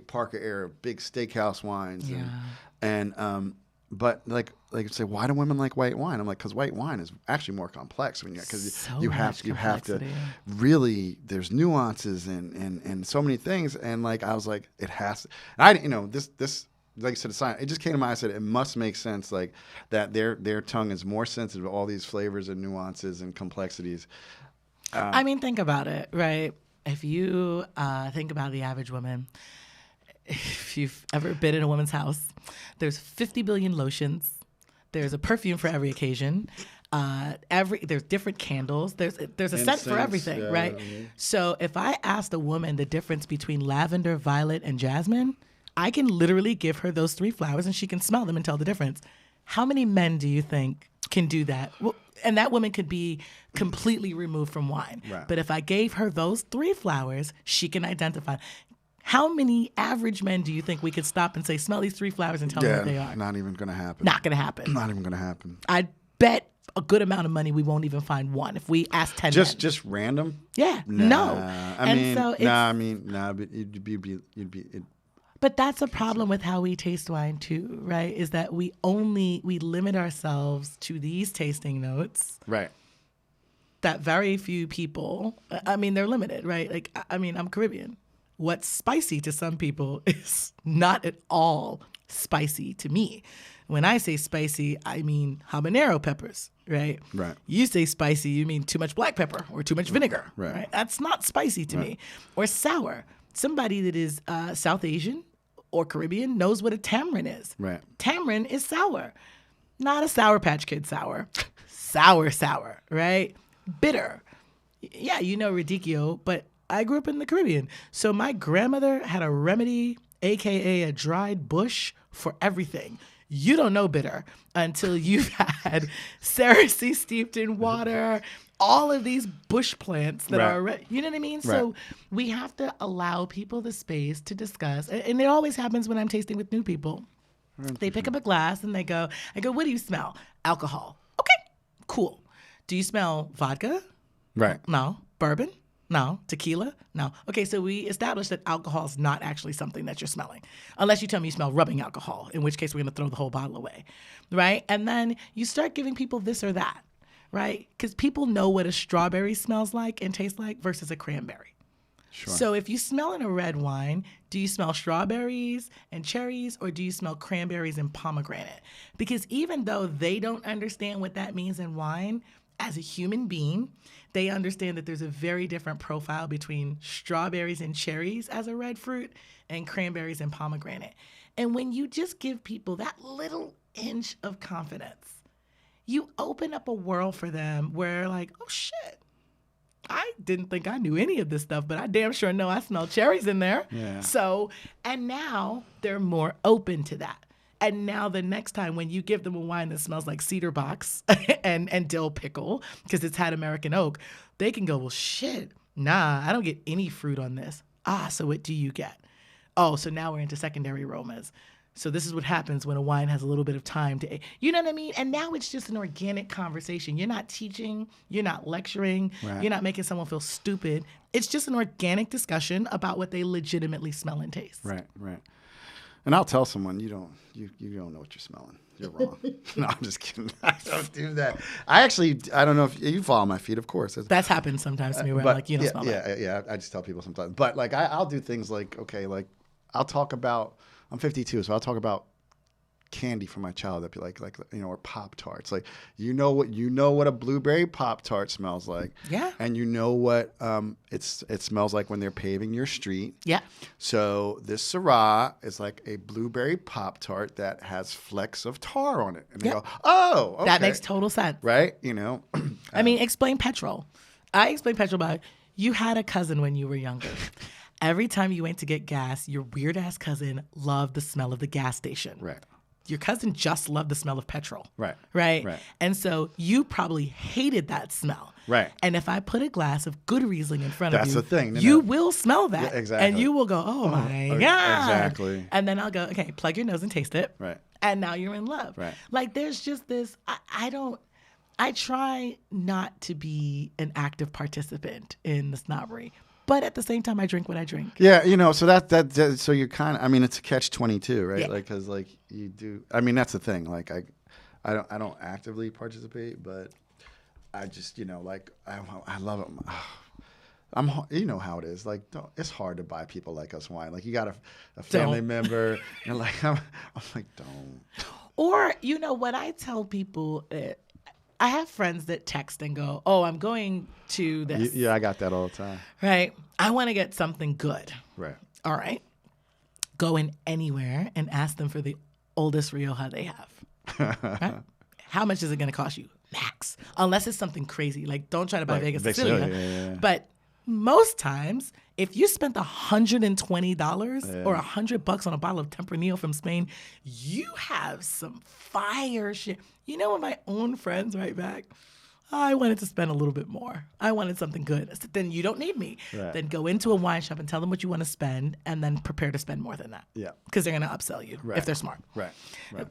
Parker era, big steakhouse wines. Yeah. And but like say, why do women like white wine? I'm like, because white wine is actually more complex. Because you have to really, there's nuances and so many things. And like, I was like, it has to, and I this like I said, it just came to mind. I said, it must make sense, like that their tongue is more sensitive to all these flavors and nuances and complexities. I mean, think about it, right? If you think about the average woman, if you've ever been in a woman's house, there's 50 billion lotions. There's a perfume for every occasion. There's different candles. There's a scent for everything, right? Mm-hmm. So if I asked a woman the difference between lavender, violet, and jasmine, I can literally give her those 3 flowers and she can smell them and tell the difference. How many men do you think can do that? Well, and that woman could be completely removed from wine. Right. But if I gave her those 3 flowers, she can identify. How many average men do you think we could stop and say, smell these 3 flowers and tell them what they are? Not even going to happen. Not going to happen. Not even going to happen. I bet a good amount of money we won't even find one if we ask 10 men. Just random? Yeah. No. But that's a problem with how we taste wine too, right? Is that we limit ourselves to these tasting notes. Right. That very few people, they're limited, right? Like, I'm Caribbean. What's spicy to some people is not at all spicy to me. When I say spicy, I mean habanero peppers, right? Right. You say spicy, you mean too much black pepper or too much vinegar, right? That's not spicy to me. Or sour. Somebody that is South Asian or Caribbean knows what a tamarind is. Right. Tamarind is sour. Not a Sour Patch Kid sour. Sour, right? Bitter. Yeah, radicchio, but I grew up in the Caribbean. So my grandmother had a remedy AKA a dried bush for everything. You don't know bitter until you've had Cersei steeped in water, all of these bush plants that are, you know what I mean? So we have to allow people the space to discuss. And it always happens when I'm tasting with new people. They pick up a glass and I go, what do you smell? Alcohol. Okay, cool. Do you smell vodka? Right. No. Bourbon? No. Tequila? No. Okay, so we established that alcohol is not actually something that you're smelling. Unless you tell me you smell rubbing alcohol, in which case we're going to throw the whole bottle away, right? And then you start giving people this or that, right? Because people know what a strawberry smells like and tastes like versus a cranberry. Sure. So if you smell in a red wine, do you smell strawberries and cherries or do you smell cranberries and pomegranate? Because even though they don't understand what that means in wine, as a human being, they understand that there's a very different profile between strawberries and cherries as a red fruit and cranberries and pomegranate. And when you just give people that little inch of confidence, you open up a world for them where like, oh shit, I didn't think I knew any of this stuff, but I damn sure know I smell cherries in there. Yeah. So, and now they're more open to that. And now the next time when you give them a wine that smells like cedar box and dill pickle, because it's had American oak, they can go, well, shit, nah, I don't get any fruit on this. So what do you get? Oh, so now we're into secondary aromas. So this is what happens when a wine has a little bit of time to, you know what I mean? And now it's just an organic conversation. You're not teaching, you're not lecturing, you're not making someone feel stupid. It's just an organic discussion about what they legitimately smell and taste. Right. And I'll tell someone, you don't know what you're smelling. You're wrong. No, I'm just kidding. I don't do that. I don't know if you follow my feed, of course. That's happened sometimes to me where I'm like, you don't smell that. Yeah. I just tell people sometimes. But like, I'll do things like, okay, like I'll talk about, I'm 52, so I'll talk about candy from my childhood. That'd be like or Pop-Tarts. Like you know what a blueberry Pop-Tart smells like. Yeah. And you know what it smells like when they're paving your street. Yeah. So this Syrah is like a blueberry Pop-Tart that has flecks of tar on it. And they go, oh, okay. That makes total sense. Right? I mean, explain petrol. I explain petrol by you had a cousin when you were younger. Every time you went to get gas, your weird ass cousin loved the smell of the gas station. Right. Your cousin just loved the smell of petrol. Right. And so you probably hated that smell. Right. And if I put a glass of good Riesling in front of you, that's the thing. You will smell that. Yeah, exactly. And you will go, oh my God. Exactly. And then I'll go, okay, plug your nose and taste it. Right. And now you're in love. Right. Like there's just this, I try not to be an active participant in the snobbery. But at the same time, I drink what I drink. Yeah, so so you're kind of, I mean, it's a catch-22, right? Yeah. Like, because like you do, I mean, that's the thing. Like I don't actively participate, but I just, like I love it. You know how it is. Like, it's hard to buy people like us wine. Like, you got a family member, and like I'm like, don't. Or what I tell people. I have friends that text and go, oh, I'm going to this. Yeah, I got that all the time. Right. I want to get something good. Right. All right. Go in anywhere and ask them for the oldest Rioja they have. Right? How much is it going to cost you? Max. Unless it's something crazy. Like, don't try to buy Vegas Sicilia. Yeah. But most times, if you spent $120 or $100 on a bottle of Tempranillo from Spain, you have some fire shit. You know what my own friends write back? I wanted to spend a little bit more. I wanted something good. I said, then you don't need me. Right. Then go into a wine shop and tell them what you want to spend and then prepare to spend more than that. Yeah. Because they're going to upsell you if they're smart. Right.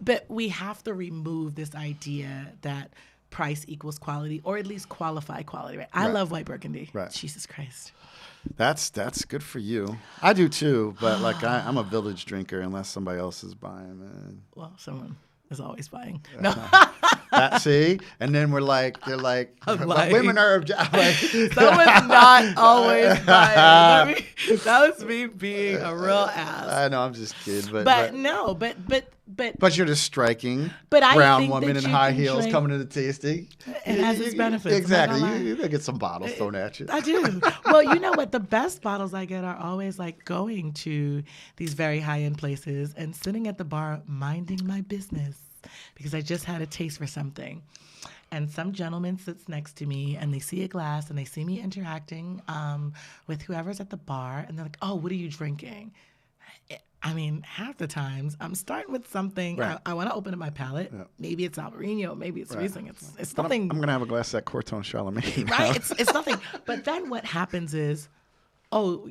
But we have to remove this idea that price equals quality, or at least qualify quality. Right? I love white Burgundy. Right. Jesus Christ. That's good for you. I do too, but like I'm a village drinker unless somebody else is buying it. Well, someone is always buying. No. See? And then they're like, but women are like, someone's not always buying. That was me being a real ass. I know, I'm just kidding. But you're just striking I brown woman in high heels coming to the tasting. It has its benefits. Exactly. You get some bottles thrown at you. I do. Well, you know what? The best bottles I get are always like going to these very high-end places and sitting at the bar minding my business because I just had a taste for something. And some gentleman sits next to me and they see a glass and they see me interacting with whoever's at the bar and they're like, oh, what are you drinking? I mean, half the times I'm starting with something. Right. I want to open up my palate. Yeah. Maybe it's Albarino. Maybe it's Right. Riesling. It's But nothing. I'm going to have a glass of that Corton Charlemagne. Right? It's nothing. But then what happens is, oh,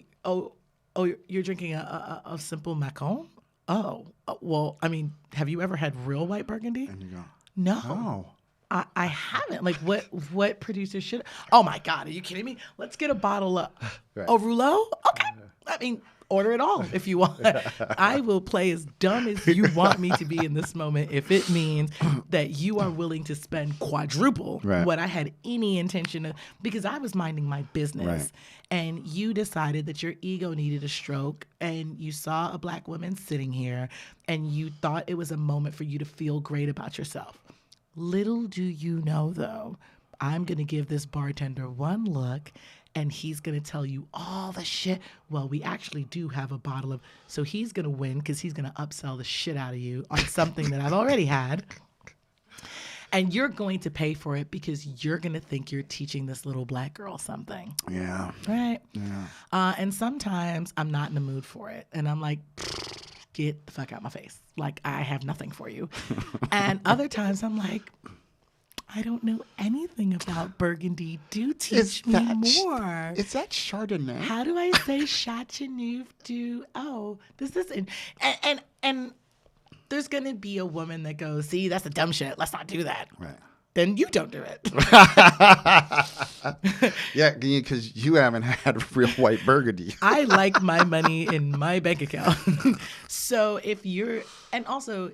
you're drinking a simple Macon? Oh, well, I mean, have you ever had real white Burgundy? And you go, No. oh. I haven't. Like, what producer should? Oh my God, are you kidding me? Let's get a bottle of Right. Rouleau. Okay, I mean, order it all if you want. I will play as dumb as you want me to be in this moment if it means that you are willing to spend quadruple Right. what I had any intention of, because I was minding my business. Right. And you decided that your ego needed a stroke, and you saw a black woman sitting here, and you thought it was a moment for you to feel great about yourself. Little do you know, though, I'm going to give this bartender one look, and he's going to tell you all the shit. Well, we actually do have a bottle of, so he's going to win because he's going to upsell the shit out of you on something that I've already had. And you're going to pay for it because you're going to think you're teaching this little black girl something. Yeah. Right? Yeah. And sometimes I'm not in the mood for it. And I'm like, get the fuck out my face. Like, I have nothing for you. And other times I'm like, I don't know anything about Burgundy. Do teach me more. Is that Chardonnay? How do I say Chateauneuf du? Oh, this isn't. And there's going to be a woman that goes, see, that's a dumb shit. Let's not do that. Right. Then you don't do it. Yeah, because you haven't had real white Burgundy. I like my money in my bank account. So if you're, and also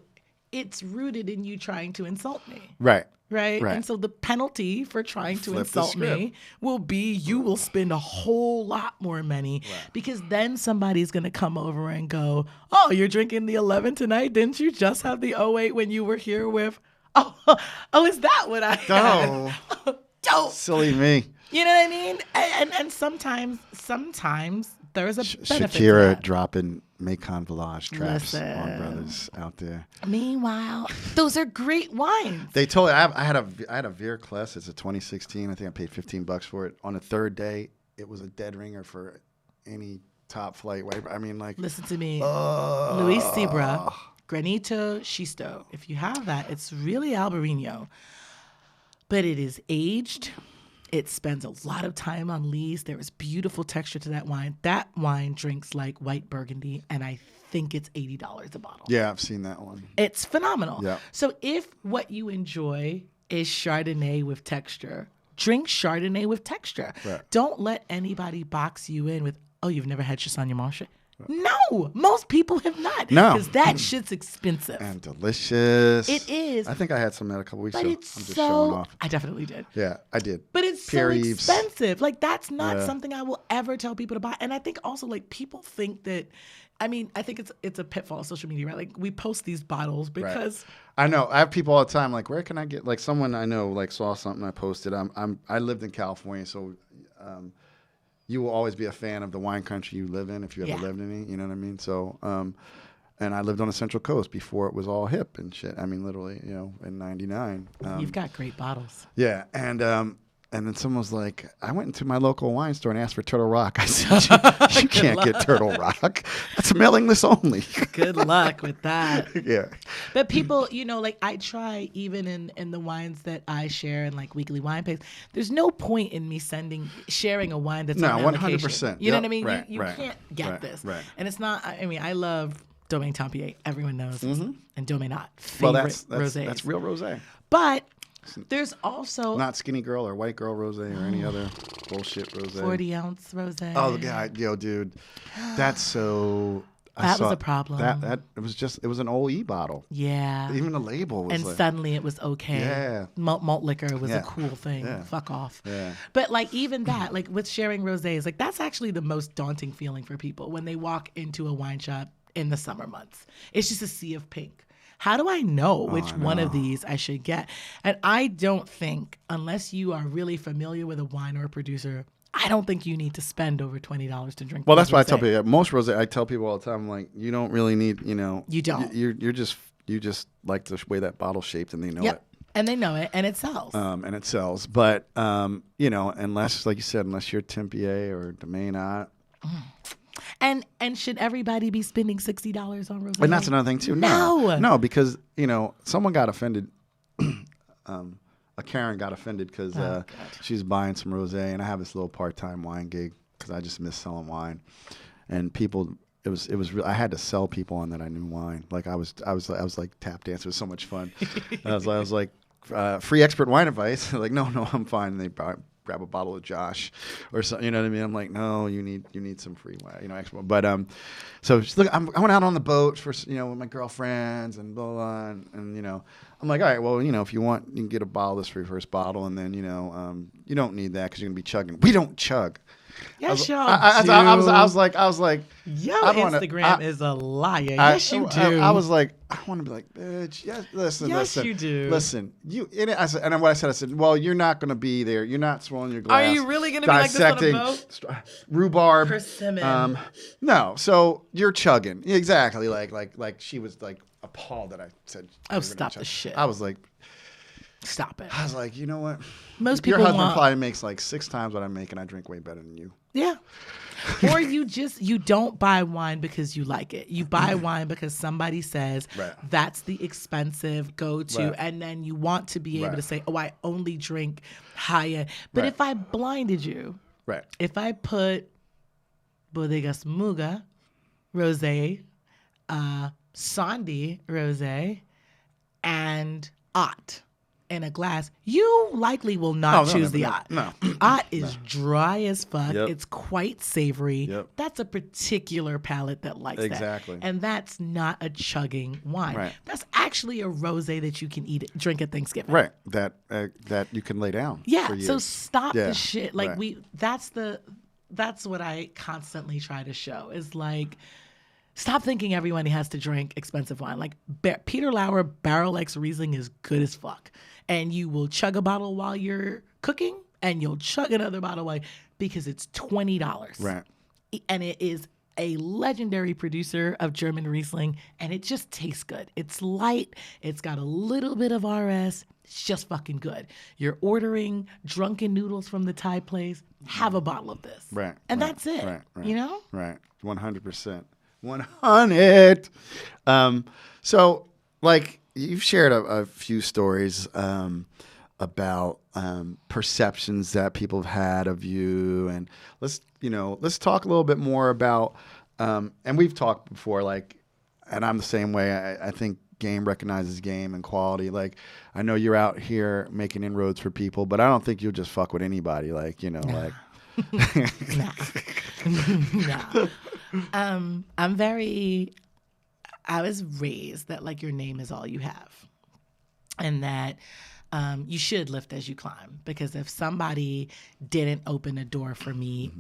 it's rooted in you trying to insult me. Right. Right? Right. And so the penalty for trying to Flip the insult me script. will be you will spend a whole lot more money because then somebody's going to come over and go, oh, you're drinking the 11 tonight? Didn't you just have the 08 when you were here with, oh, is that what I had? Oh, Dope. silly me. You know what I mean? And sometimes there's a benefit to Shakera that. dropping Macon Village traps Listen. on brothers out there. Meanwhile, those are great wines. They told I had a Veer Kless. It's a 2016. I think I paid $15 for it. On the third day, it was a dead ringer for any top flight white. I mean, like, Listen to me. Luis Zebra, Granito Xisto. If you have that, it's really Albarino. But it is aged. It spends a lot of time on lees. There is beautiful texture to that wine. That wine drinks like white Burgundy, and I think it's $80 a bottle. yeah, I've seen that one. It's phenomenal. Yeah. So if what you enjoy is Chardonnay with texture, drink Chardonnay with texture. Right. Don't let anybody box you in with, oh, you've never had Chassagne Marche? No, most people have not. No. Because that shit's expensive. And delicious. It is. I think I had some that a couple weeks But ago. it's I'm just showing so, off. I definitely did. Yeah, I did. But it's Pierre so Yves. expensive. Like, that's not Yeah. something I will ever tell people to buy. And I think also, like, people think that, I mean, I think it's a pitfall of social media, right? Like, we post these bottles because I know. I have people all the time like, where can I get, like, someone I know like saw something I posted. I lived in California, so you will always be a fan of the wine country you live in if you ever Yeah. lived in it. You know what I mean? So, and I lived on the Central Coast before it was all hip and shit. I mean, literally, you know, in '99. you've got great bottles. Yeah, and then someone was like, I went into my local wine store and asked for Turtle Rock. I said, you can't get Turtle Rock. That's mailing list only. Good luck with that. Yeah. But people, you know, like I try even in the wines that I share in like weekly wine picks, there's no point in me sharing a wine that's No, on allocation. 100%. You know Yep. what I mean? Right, you right, can't get right, this. right. And it's not, I mean, I love Domaine Tempier. Everyone knows. And Domaine not. Well, Favorite that's rosés. real rosé. But there's also Not skinny girl or white girl rosé or any other bullshit rosé. 40-ounce rosé. Oh, yeah, yo, dude. That's so... That was a problem. That it was an OE bottle. Yeah. Even the label was And like... suddenly it was okay. Yeah. Malt liquor was Yeah. a cool thing. Yeah. Fuck off. Yeah. But like even that, like with sharing rosés, like that's actually the most daunting feeling for people when they walk into a wine shop in the summer months. It's just a sea of pink. How do I know which one of these I should get? And I don't think, unless you are really familiar with a wine or a producer, I don't think you need to spend over $20 to drink. Well, that's why I tell rosé. people. Most rosé, I tell people all the time, I'm like, you don't really need, you know. You don't. You just like the way that bottle's shaped, and they know Yep. it. And they know it, and it sells. And it sells. But, you know, unless, like you said, unless you're Tempier or Domaine, And should everybody be spending $60 on rosé? And that's another thing too. No, because someone got offended. A Karen got offended because she's buying some rosé, and I have this little part-time wine gig because I just miss selling wine, and people. It was real. I had to sell people on that I knew wine. Like I was like tap dance. It was so much fun. I was like free expert wine advice. Like no, I'm fine. And they grab a bottle of Josh or something. You know what I mean? I'm like, no, you need some free wine. Extra. But so look, I went out on the boat for with my girlfriends and blah blah. And I'm like, all right, well if you want, you can get a bottle of this for your first bottle, and then you don't need that because you're gonna be chugging. We don't chug. Yes, y'all do. I was like, yo, Instagram is a liar. Yes, you do. I was like, I want to be like, bitch. Yes, listen. Yes, you do. Listen, I said, well, you're not going to be there. You're not swirling your glass. Are you really going to be like this on a boat? Rhubarb. Persimmon. No, so you're chugging exactly. Like she was like appalled that I said. Oh, stop the shit. I was like. Stop it. I was like, you know what? Most people Your husband probably makes like 6 times what I make, and I drink way better than you. Yeah. Or you don't buy wine because you like it. You buy wine because somebody says that's the expensive go-to, and then you want to be able to say, oh, I only drink high-end. But if I blinded you, if I put Bodegas Muga Rosé, Sandy Rosé, and Ott in a glass, you likely will not choose the Ott. No. Ott is dry as fuck. Yep. It's quite savory. Yep. That's a particular palate that likes Exactly. that. And that's not a chugging wine. Right. That's actually a rosé that you can drink at Thanksgiving. Right. That you can lay down. Yeah. For years. So stop the shit. Like right. that's what I constantly try to show is like, stop thinking everyone has to drink expensive wine. Like Peter Lauer Barrel X Riesling is good as fuck. And you will chug a bottle while you're cooking, and you'll chug another bottle because it's $20. Right. And it is a legendary producer of German Riesling, and it just tastes good. It's light. It's got a little bit of RS. It's just fucking good. You're ordering drunken noodles from the Thai place. Have a bottle of this. Right. And that's it. Right. Right. 100%. 100. So, like, you've shared a few stories about perceptions that people have had of you, and let's talk a little bit more about. And we've talked before, like, and I'm the same way. I think game recognizes game and quality. Like, I know you're out here making inroads for people, but I don't think you'll just fuck with anybody. Like, like. No. I was raised that like your name is all you have, and that you should lift as you climb, because if somebody didn't open a door for me,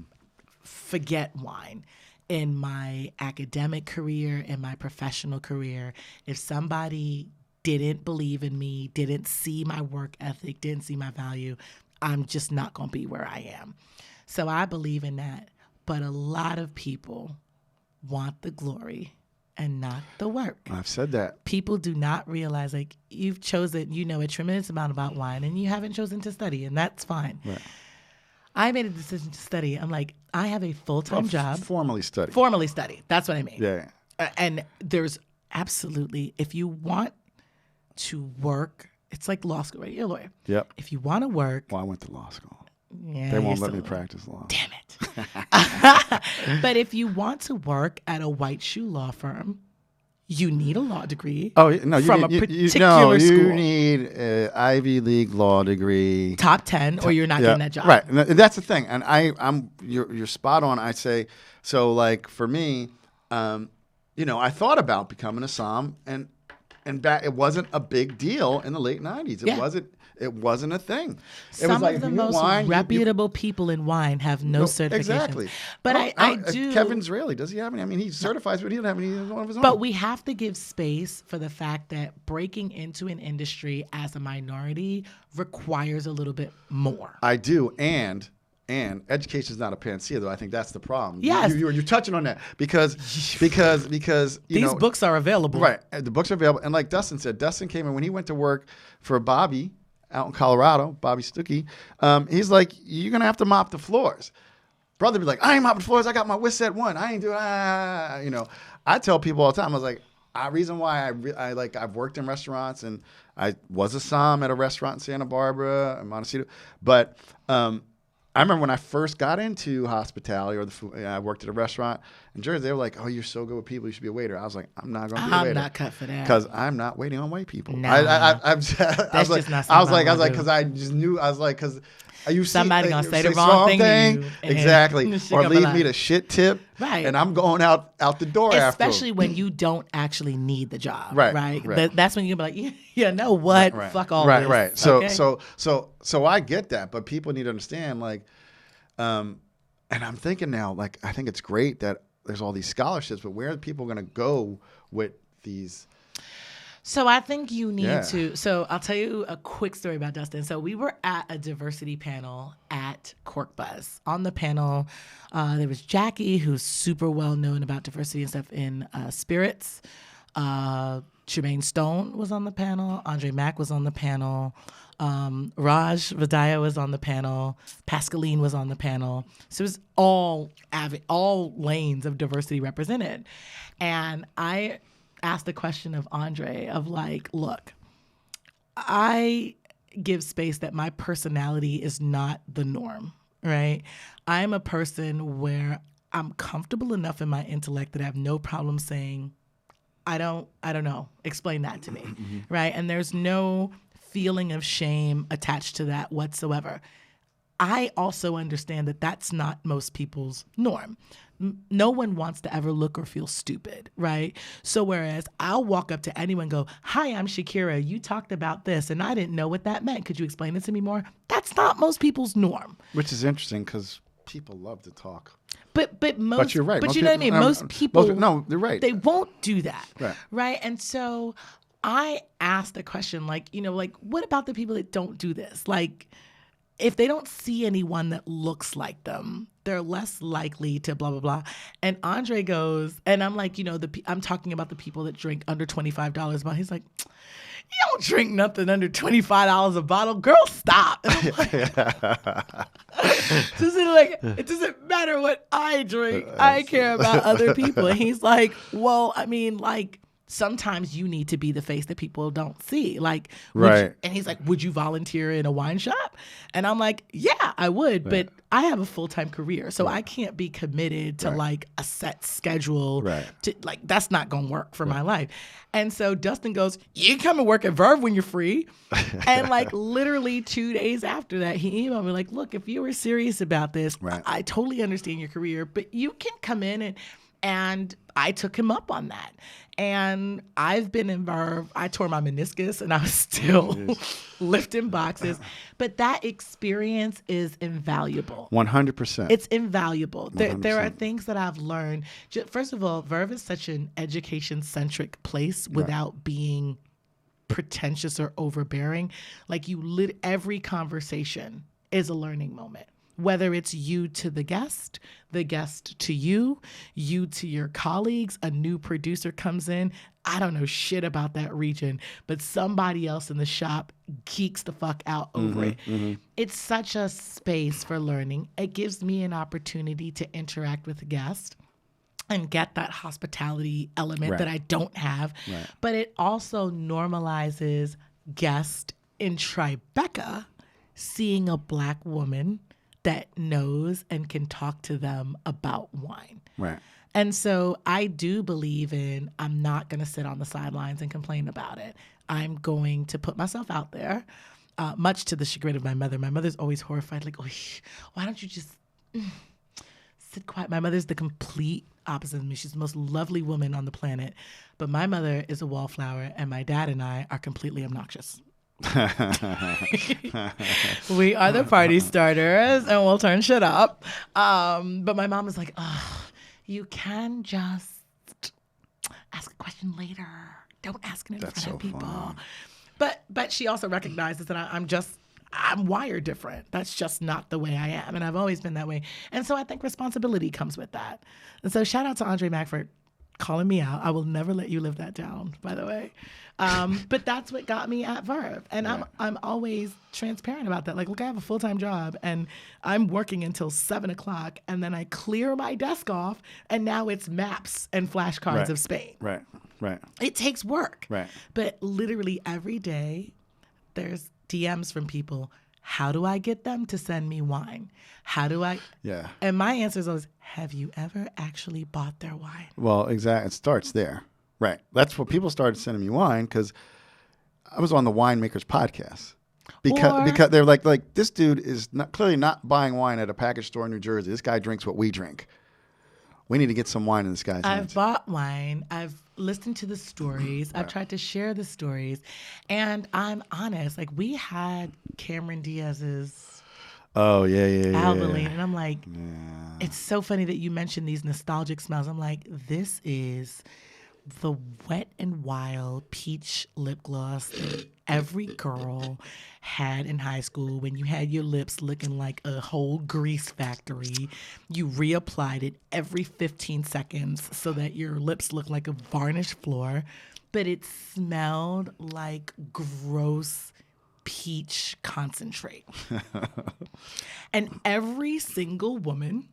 forget wine. In my academic career, in my professional career, if somebody didn't believe in me, didn't see my work ethic, didn't see my value, I'm just not going to be where I am. So I believe in that. But a lot of people want the glory and not the work. I've said that. People do not realize, like, you've chosen, a tremendous amount about wine, and you haven't chosen to study, and that's fine. Right. I made a decision to study. I'm like, I have a full-time job. Formally study. That's what I mean. Yeah. And there's absolutely, if you want to work, it's like law school, right? You're a lawyer. Yep. If you want to work. Well, I went to law school. Yeah, they won't let me practice law. Damn it. But if you want to work at a white shoe law firm, you need a law degree. Oh no! From a particular school. You need an Ivy League law degree, top 10, or you're not getting that job. Right, and that's the thing. And you're spot on. I say so. Like for me, I thought about becoming a Somm, and back it wasn't a big deal in the late '90s. It wasn't a thing. Some of the most reputable people in wine have no certification. Exactly. But I do. Kevin Israeli, does he have any? I mean, he certifies, but he doesn't have any one of his own. But we have to give space for the fact that breaking into an industry as a minority requires a little bit more. I do, and education is not a panacea, though. I think that's the problem. Yes. You're touching on that because these books are available. Right. The books are available. And like Dustin said, Dustin came in when he went to work for Bobby out in Colorado, Bobby Stuckey. He's like, you're going to have to mop the floors. brother be like, I ain't mopping floors. I got my whisk set one. I ain't doing, you know. I tell people all the time, I was like, reason why I've worked in restaurants, and I was a somm at a restaurant in Santa Barbara and Montecito. But I remember when I first got into hospitality or the food, I worked at a restaurant in Jersey. They were like, "Oh, you're so good with people. You should be a waiter." I was like, "I'm not going to be a waiter. I'm not cut for that because I'm not waiting on white people." No. I was like, because I just knew. I was like, because you somebody see, gonna say the wrong thing to you, exactly, or leave me to to shit tip, right? And I'm going out the door especially after. when you don't actually need the job, right? That's when you be like, you know what, fuck all this, right. So okay? so I get that, but people need to understand, like, and I'm thinking now, like, I think it's great that there's all these scholarships, but where are people going to go with these? So I think you need to. So I'll tell you a quick story about Dustin. So we were at a diversity panel at Cork Buzz. On the panel, there was Jackie, who's super well known about diversity and stuff in spirits. Tremaine Stone was on the panel. Andre Mack was on the panel. Raj Vidya was on the panel. Pascaline was on the panel. So it was all lanes of diversity represented. And I asked the question of Andre of like, look, I give space that my personality is not the norm, right? I'm a person where I'm comfortable enough in my intellect that I have no problem saying, I don't know. Explain that to me, right? And there's no feeling of shame attached to that whatsoever. I also understand that that's not most people's norm. No one wants to ever look or feel stupid, right? So whereas I'll walk up to anyone and go, "Hi, I'm Shakera. You talked about this, and I didn't know what that meant. Could you explain it to me more?" That's not most people's norm. Which is interesting because people love to talk. But you're right. But most you know people, what I mean? Most people, no, they're right. They won't do that, right? And so I asked a question like, what about the people that don't do this? Like, if they don't see anyone that looks like them, they're less likely to blah, blah, blah. And Andre goes, and I'm like, I'm talking about the people that drink under $25 a bottle. He's like, you don't drink nothing under $25 a bottle. Girl, stop. And I'm like, it doesn't matter what I drink. I care about other people. And he's like, well, I mean, like, sometimes you need to be the face that people don't see. Like, right. And he's like, would you volunteer in a wine shop? And I'm like, yeah, I would, but I have a full-time career, so I can't be committed to like a set schedule. To, like, that's not going to work for my life. And so Dustin goes, you can come and work at Verve when you're free. And like literally 2 days after that, he emailed me like, look, if you were serious about this, I totally understand your career, but you can come in and I took him up on that. And I've been in Verve. I tore my meniscus and I was still lifting boxes. But that experience is invaluable. 100%. It's invaluable. There are things that I've learned. First of all, Verve is such an education-centric place without being pretentious or overbearing. Like every conversation is a learning moment. Whether it's you to the guest to you to your colleagues, a new producer comes in. I don't know shit about that region, but somebody else in the shop geeks the fuck out over it. It's such a space for learning. It gives me an opportunity to interact with the guest and get that hospitality element that I don't have. But it also normalizes guest in Tribeca seeing a Black woman that knows and can talk to them about wine. Right. And so I do believe I'm not going to sit on the sidelines and complain about it. I'm going to put myself out there, much to the chagrin of my mother. My mother's always horrified, like, oh, why don't you just sit quiet? My mother's the complete opposite of me. She's the most lovely woman on the planet. But my mother is a wallflower, and my dad and I are completely obnoxious. We are the party starters and we'll turn shit up. But my mom is like, oh, you can just ask a question later. Don't ask it in front of people. Fun. But she also recognizes that I'm wired different. That's just not the way I am. And I've always been that way. And so I think responsibility comes with that. And so shout out to Andre Mack for calling me out. I will never let you live that down, by the way. But that's what got me at Verve. And I'm always transparent about that. Like, look, I have a full-time job and I'm working until 7:00 and then I clear my desk off and now it's maps and flashcards of Spain. Right. It takes work. Right. But literally every day there's DMs from people. How do I get them to send me wine? How do I? Yeah. And my answer is always, have you ever actually bought their wine? Well, exactly. It starts there. Right. That's what people started sending me wine because I was on the Winemakers podcast. Because they're like this dude is clearly not buying wine at a package store in New Jersey. This guy drinks what we drink. We need to get some wine in this guy's hands. I've bought wine. I've listened to the stories. I've tried to share the stories. And I'm honest. Like, we had Cameron Diaz's Alvaline. And I'm like, it's so funny that you mentioned these nostalgic smells. I'm like, this is the Wet and Wild peach lip gloss that every girl had in high school when you had your lips looking like a whole grease factory. You reapplied it every 15 seconds so that your lips looked like a varnished floor, but it smelled like gross peach concentrate. And every single woman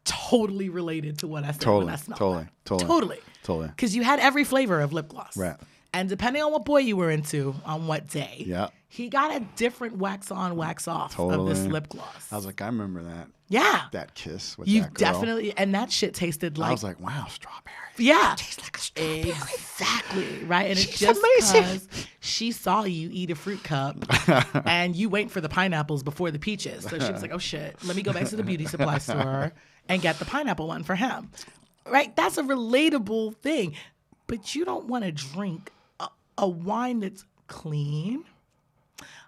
totally related to what I said when I smelled it. Totally. Because you had every flavor of lip gloss. Right. And depending on what boy you were into on what day, he got a different wax on, wax off of this lip gloss. I was like, I remember that. Yeah. That kiss with You that girl. definitely, and that shit tasted like. I was like, wow, strawberry. Yeah. It tastes like a strawberry. Exactly. Right. And it's She's just amazing. because she saw you eat a fruit cup and you wait for the pineapples before the peaches. So she was like, oh shit, let me go back to the beauty supply store and get the pineapple one for him. Right. That's a relatable thing. But you don't want to drink a wine that's clean,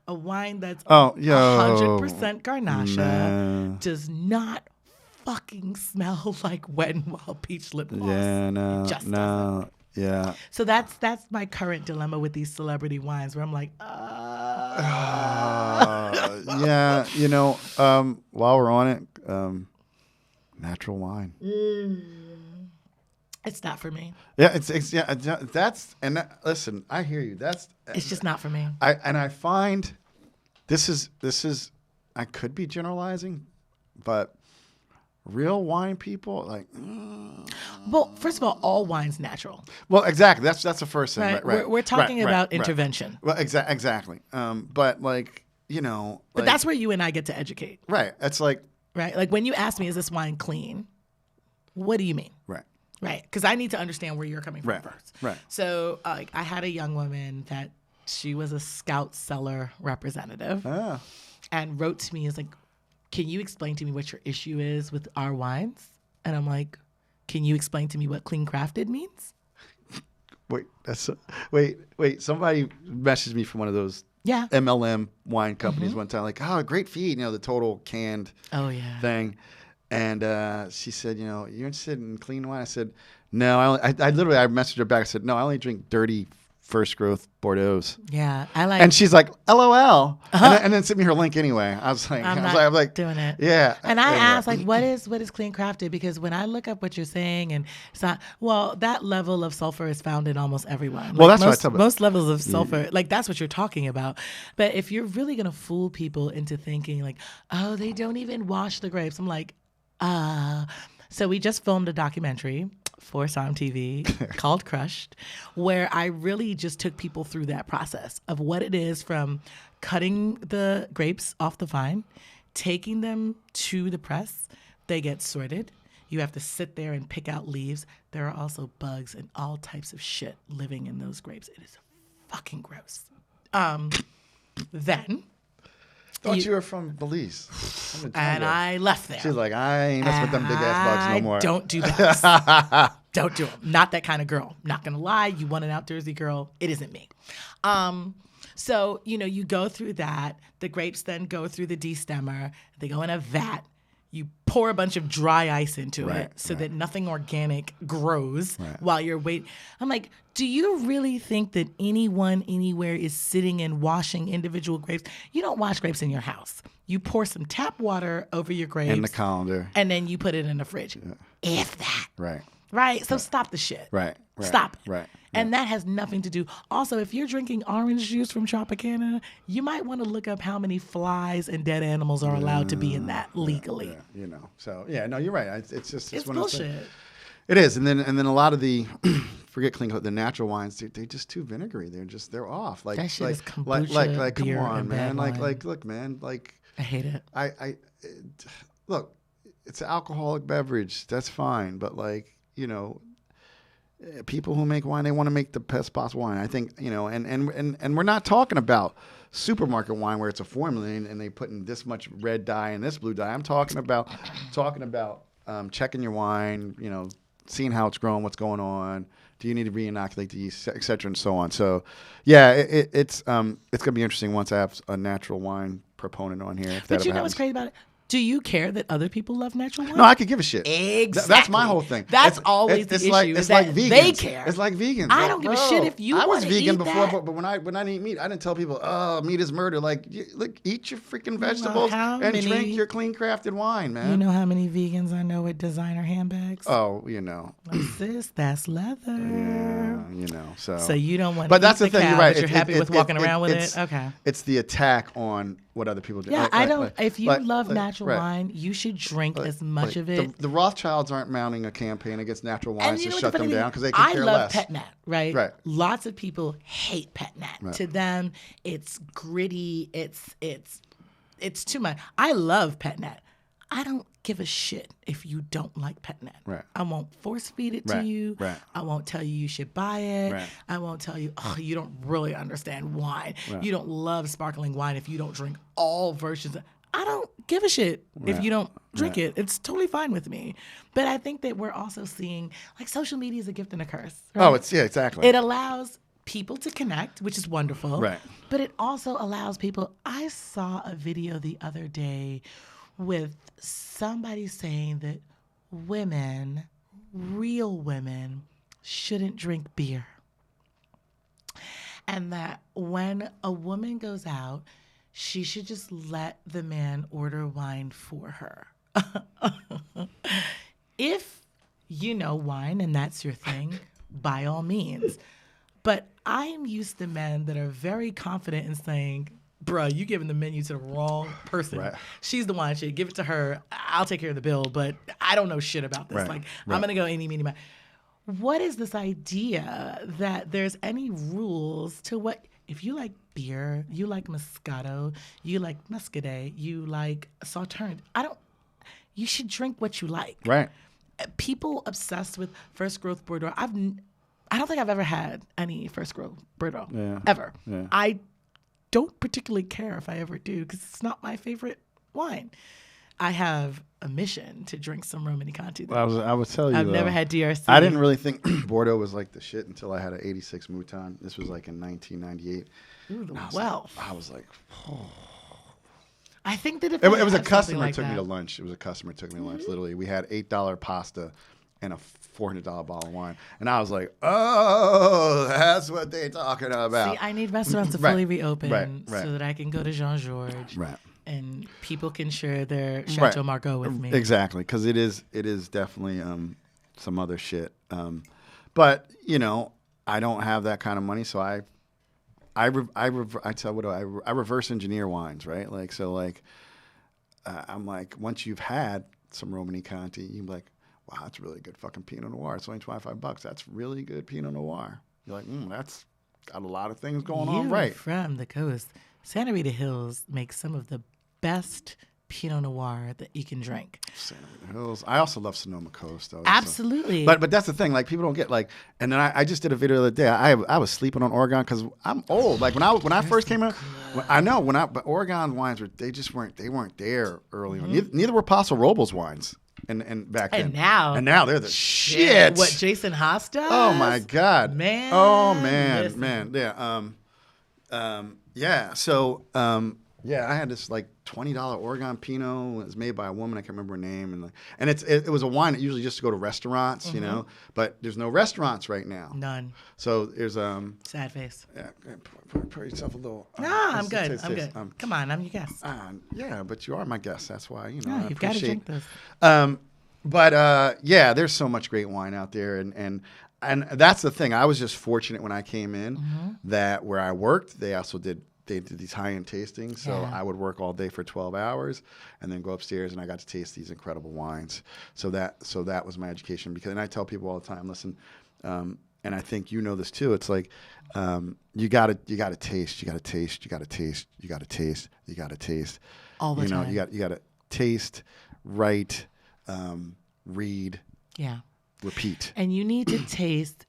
a wine that's 100% Garnacha, does not fucking smell like Wet n Wild peach lip gloss. Yeah, no, Just no, yeah. So that's my current dilemma with these celebrity wines, where I'm like, yeah, you know, while we're on it, natural wine. It's not for me. Yeah, listen, I hear you. It's just not for me. I find this is I could be generalizing, but real wine people like. Well, first of all wine's natural. Well, exactly. That's the first thing. Right. We're talking about intervention. Well, exactly. But like, you know. But that's where you and I get to educate. Right. It's like. Right. Like when you ask me, is this wine clean? What do you mean? Right. Right. Because I need to understand where you're coming from first. Right. So I had a young woman that she was a Scout Cellar representative and wrote to me, is like, can you explain to me what your issue is with our wines? And I'm like, can you explain to me what clean crafted means? Wait. Somebody messaged me from one of those MLM wine companies one time, like, oh, great feed, you know, the total canned thing. And she said, you know, you're interested in clean wine? I said, no. I messaged her back. I said, no, I only drink dirty first growth Bordeaux's. Yeah, I like. And she's like, LOL. And then sent me her link anyway. I was like, I'm not doing it. Yeah. And I asked, like, what is clean crafted? Because when I look up what you're saying, and it's not, well, that level of sulfur is found in almost everyone. Well, that's what I tell most levels of sulfur, like that's what you're talking about. But if you're really gonna fool people into thinking like, oh, they don't even wash the grapes, I'm like, so we just filmed a documentary for Somm TV called Crushed, where I really just took people through that process of what it is from cutting the grapes off the vine, taking them to the press. They get sorted. You have to sit there and pick out leaves. There are also bugs and all types of shit living in those grapes. It is fucking gross. Then... Thought you were from Belize. And I left there. She's like, I ain't messing with them big ass bugs no more. I don't do that. Don't do them. Not that kind of girl. Not going to lie. You want an out Jersey girl. It isn't me. So, you know, you go through that. The grapes then go through the destemmer. They go in a vat. You pour a bunch of dry ice into it so that nothing organic grows while you're waiting. I'm like, do you really think that anyone anywhere is sitting and washing individual grapes? You don't wash grapes in your house. You pour some tap water over your grapes. In the colander. And then you put it in the fridge. If that. Right. Right? So stop the shit. Right. Stop it. Right. And that has nothing to do. Also, if you're drinking orange juice from Tropicana, you might want to look up how many flies and dead animals are allowed to be in that legally. Yeah, you know. So yeah, no, you're right. It's one of those things. bullshit. It is, and then a lot of the forget clean the natural wines, they're just too vinegary. They're off. Like That shit is come kombucha, on, beer, man. and bad wine. Look, man. Like I hate it. Look, it's an alcoholic beverage. That's fine, but people who make wine, they want to make the best possible wine. I think, and we're not talking about supermarket wine where it's a formula and they put in this much red dye and this blue dye. I'm talking about checking your wine, seeing how it's grown, what's going on. Do you need to re-inoculate the yeast, et cetera, and so on. So, yeah, it's going to be interesting once I have a natural wine proponent on here. If But that you know ever what's happens. crazy about it? Do you care that other people love natural wine? No, I could give a shit. Exactly. That's my whole thing. That's always the issue. It's that like vegans. they care. It's like vegans. I don't give a shit if you I was wanna vegan eat before, that. but when I didn't eat meat, I didn't tell people, "Oh, meat is murder." Like, look, eat your freaking vegetables and drink your clean crafted wine, man. You know how many vegans I know with designer handbags? Oh, Sis, that's leather. Yeah, so. So you don't want. But to that's the eat thing. cow, You're right. But you're happy with walking around with it. Okay. It's the attack on what other people do. Yeah, I don't. If you love like, natural wine, you should drink as much of it. The Rothschilds aren't mounting a campaign against natural wines to shut them down because they I can care love less. pet nat, right? Right. Lots of people hate pet nat. Right. To them, it's gritty. It's too much. I love pet nat. I don't give a shit if you don't like pet nat. Right. I won't force feed it to Right. you. Right. I won't tell you should buy it. Right. I won't tell you, oh, you don't really understand wine. Right. You don't love sparkling wine if you don't drink all versions. I don't give a shit if you don't drink it. It's totally fine with me. But I think that we're also seeing, like, social media is a gift and a curse. Right? Oh, exactly. It allows people to connect, which is wonderful. Right. But it also allows people. I saw a video the other day with somebody saying that women, real women, shouldn't drink beer. And that when a woman goes out, she should just let the man order wine for her. If you know wine and that's your thing, by all means. But I am used to men that are very confident in saying, bruh, you giving the menu to the wrong person. Right. She's the wine shit. Give it to her. I'll take care of the bill, but I don't know shit about this. Right. Like, Right. I'm going to go any, meeny, miny. What is this idea that there's any rules to what, if you like beer, you like Moscato, you like Muscadet, you like Sauternes, you should drink what you like. Right. People obsessed with first growth Bordeaux. I don't think I've ever had any first growth Bordeaux. Yeah. Ever. Yeah. I don't particularly care if I ever do because it's not my favorite wine. I have a mission to drink some Romanée-Conti. I would tell you. I've never had DRC. I didn't really think Bordeaux was like the shit until I had an 86 Mouton. This was like in 1998. Ooh, the I was wealth. Like, I was like, oh. I think that if It I was a have something customer like took me that- to lunch. It was a customer took me to lunch. Literally, we had $8 pasta and a $400 bottle of wine, and I was like, "Oh, that's what they're talking about." See, I need restaurants to Right, fully reopen right. so that I can go to Jean Georges. Right. And people can share their Chateau Margaux with me. Exactly, because it is definitely some other shit. But I don't have that kind of money, so I reverse engineer wines, right? I'm like, once you've had some Romanée-Conti, you're like, wow, that's really good fucking Pinot Noir. It's only $25. That's really good Pinot Noir. You're like, that's got a lot of things going on, right? From the coast, Santa Rita Hills makes some of the best Pinot Noir that you can drink. Santa Rita Hills. I also love Sonoma Coast, though. Absolutely. But that's the thing. Like, people don't get and then I just did a video the other day. I was sleeping on Oregon because I'm old. Like when I first came out, but Oregon wines weren't there early on. Neither were Paso Robles wines. And back then. And now they're the shit. What Jason Haas does? Oh my God. Man. Oh man, listen. man. Yeah. Yeah. So yeah, I had this like $20 Oregon Pinot. It was made by a woman. I can't remember her name. And it was a wine that usually just to go to restaurants, but there's no restaurants right now. None. So there's sad face. Yeah, pour yourself a little. No, I'm good. I'm good. Come on, I'm your guest. Yeah, but you are my guest. That's why I you've got to appreciate. drink this. But yeah, there's so much great wine out there, and that's the thing. I was just fortunate when I came in that where I worked, they did these high-end tastings. So I would work all day for 12 hours and then go upstairs, and I got to taste these incredible wines. So that was my education. And I tell people all the time, listen, and I think you know this too. It's like you gotta taste, you gotta taste, you gotta taste, you gotta taste, you gotta taste. All the time. You gotta taste, write, read, repeat. And you need to taste.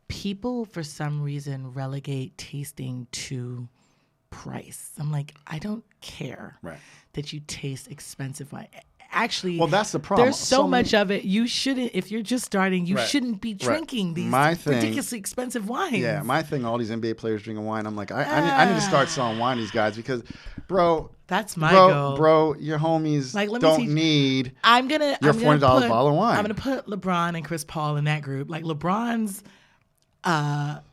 People, for some reason, relegate tasting to price. I'm like, I don't care that you taste expensive wine. Actually, well, that's the problem. There's so much of it. You shouldn't, if you're just starting, you shouldn't be drinking these ridiculously expensive wines. Yeah, my thing, all these NBA players drinking wine, I'm like, I need to start selling wine to these guys because, bro, that's my goal. Bro, your homies don't need your $400 bottle of wine. I'm going to put LeBron and Chris Paul in that group. Like LeBron's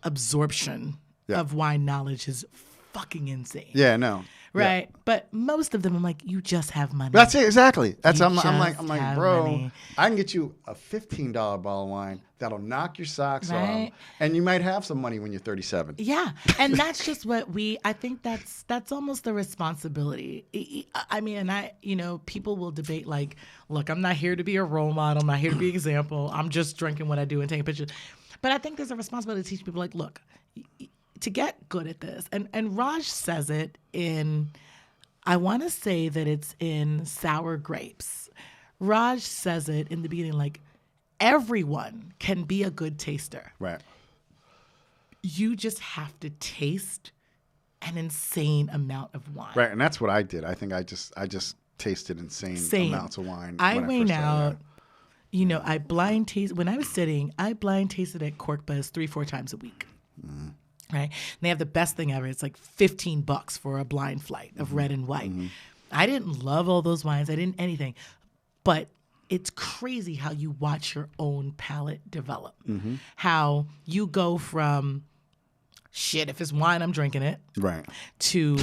absorption of wine knowledge is fucking insane. Yeah, no. Right. Yeah. But most of them, I'm like, you just have money. That's it, exactly. I'm like, bro, money. I can get you a $15 bottle of wine that'll knock your socks off, and you might have some money when you're 37. Yeah, and that's just what I think that's almost the responsibility. I mean, and people will debate like, look, I'm not here to be a role model. I'm not here to be an example. I'm just drinking what I do and taking pictures. But I think there's a responsibility to teach people like, look, to get good at this. And Raj says it in, I want to say that it's in Sour Grapes. Raj says it in the beginning, like, everyone can be a good taster. Right. You just have to taste an insane amount of wine. Right, and that's what I did. I think I just tasted insane amounts of wine. I went out. I blind taste when I was sitting. I blind tasted at Cork Buzz 3-4 times a week. Right, and they have the best thing ever. It's like $15 for a blind flight of red and white. I didn't love all those wines. I didn't anything, but it's crazy how you watch your own palate develop. How you go from shit. If it's wine, I'm drinking it. Right. To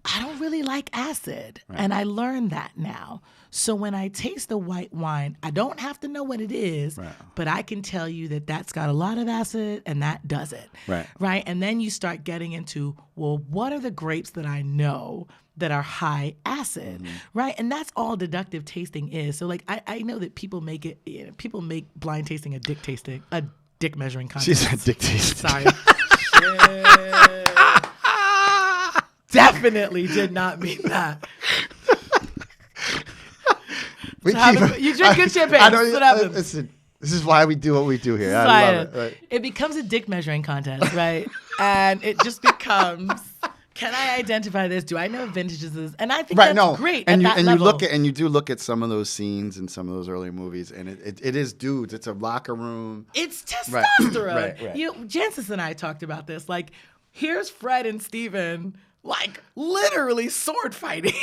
I don't really like acid, and I learned that now. So when I taste a white wine, I don't have to know what it is, but I can tell you that that's got a lot of acid and that doesn't. Right. And then you start getting into, well, what are the grapes that I know that are high acid, right? And that's all deductive tasting is. So like I know that people make it, people make blind tasting a dick measuring contest. She said dick tasting. Sorry. Definitely did not mean that. You drink good champagne. That's what happens. Listen, this is why we do what we do here. I love it. Right. It becomes a dick measuring contest, right? And it just becomes, can I identify this? Do I know vintages? And I think that's great. And at that you level. you do look at some of those scenes in some of those earlier movies, and it is dudes. It's a locker room. It's testosterone. Right. Jancis and I talked about this. Like, here's Fred and Steven, like literally sword fighting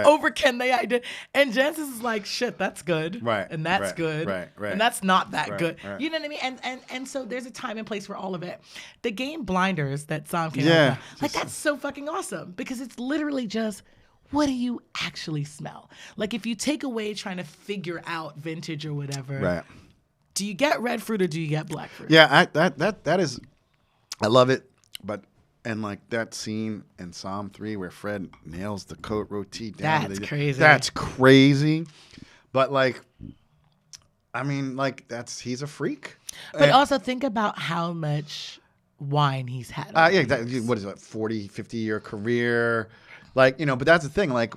over can they identify. And Jancis is like, shit, that's good. Right. And that's good. Right. And that's not that good. Right. You know what I mean? And so there's a time and place for all of it. The game Blinders that Somm came out with, like that's so fucking awesome because it's literally just, what do you actually smell? Like if you take away trying to figure out vintage or whatever, do you get red fruit or do you get black fruit? Yeah, that is, I love it, but. And like that scene in Somm 3 where Fred nails the coat roti down. That's crazy. That's crazy. But like, I mean, like he's a freak. But also think about how much wine he's had. Yeah, exactly. What is it, 40, 50-year career? Like, but that's the thing. Like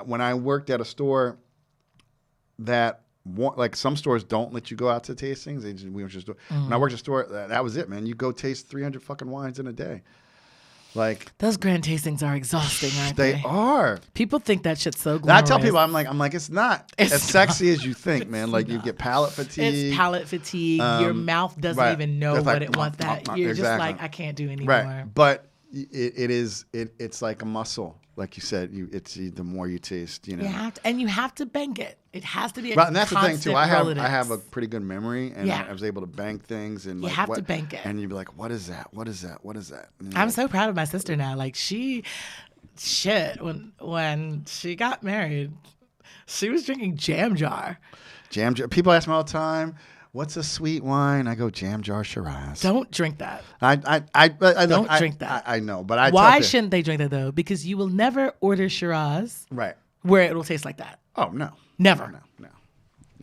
when I worked at a store that like some stores don't let you go out to tastings. We were just when I worked at a store, that was it, man. You go taste 300 fucking wines in a day. Like those grand tastings are exhausting, aren't they? They are. People think that shit's so glamorous. I tell people, I'm like, it's not as sexy as you think, man. Like you get palate fatigue. It's palate fatigue. Your mouth doesn't even know what it wants. That you're just like, I can't do anymore. Right, but it's like a muscle. Like you said, it's the more you taste, You have to bank it. It has to be a and that's the thing too. I Rolodex. have a pretty good memory, and I was able to bank things. And you have to bank it. And you'd be like, "What is that? What is that? What is that?" I'm so proud of my sister now. Like when she got married, She was drinking Jam Jar. Jam jar. People ask me all the time, "What's a sweet wine?" I go, "Jam Jar Shiraz." Don't drink that. Don't drink that. I know, but I. Why shouldn't they drink that though? Because you will never order Shiraz Right. where it will taste like that. Oh no. Never. No.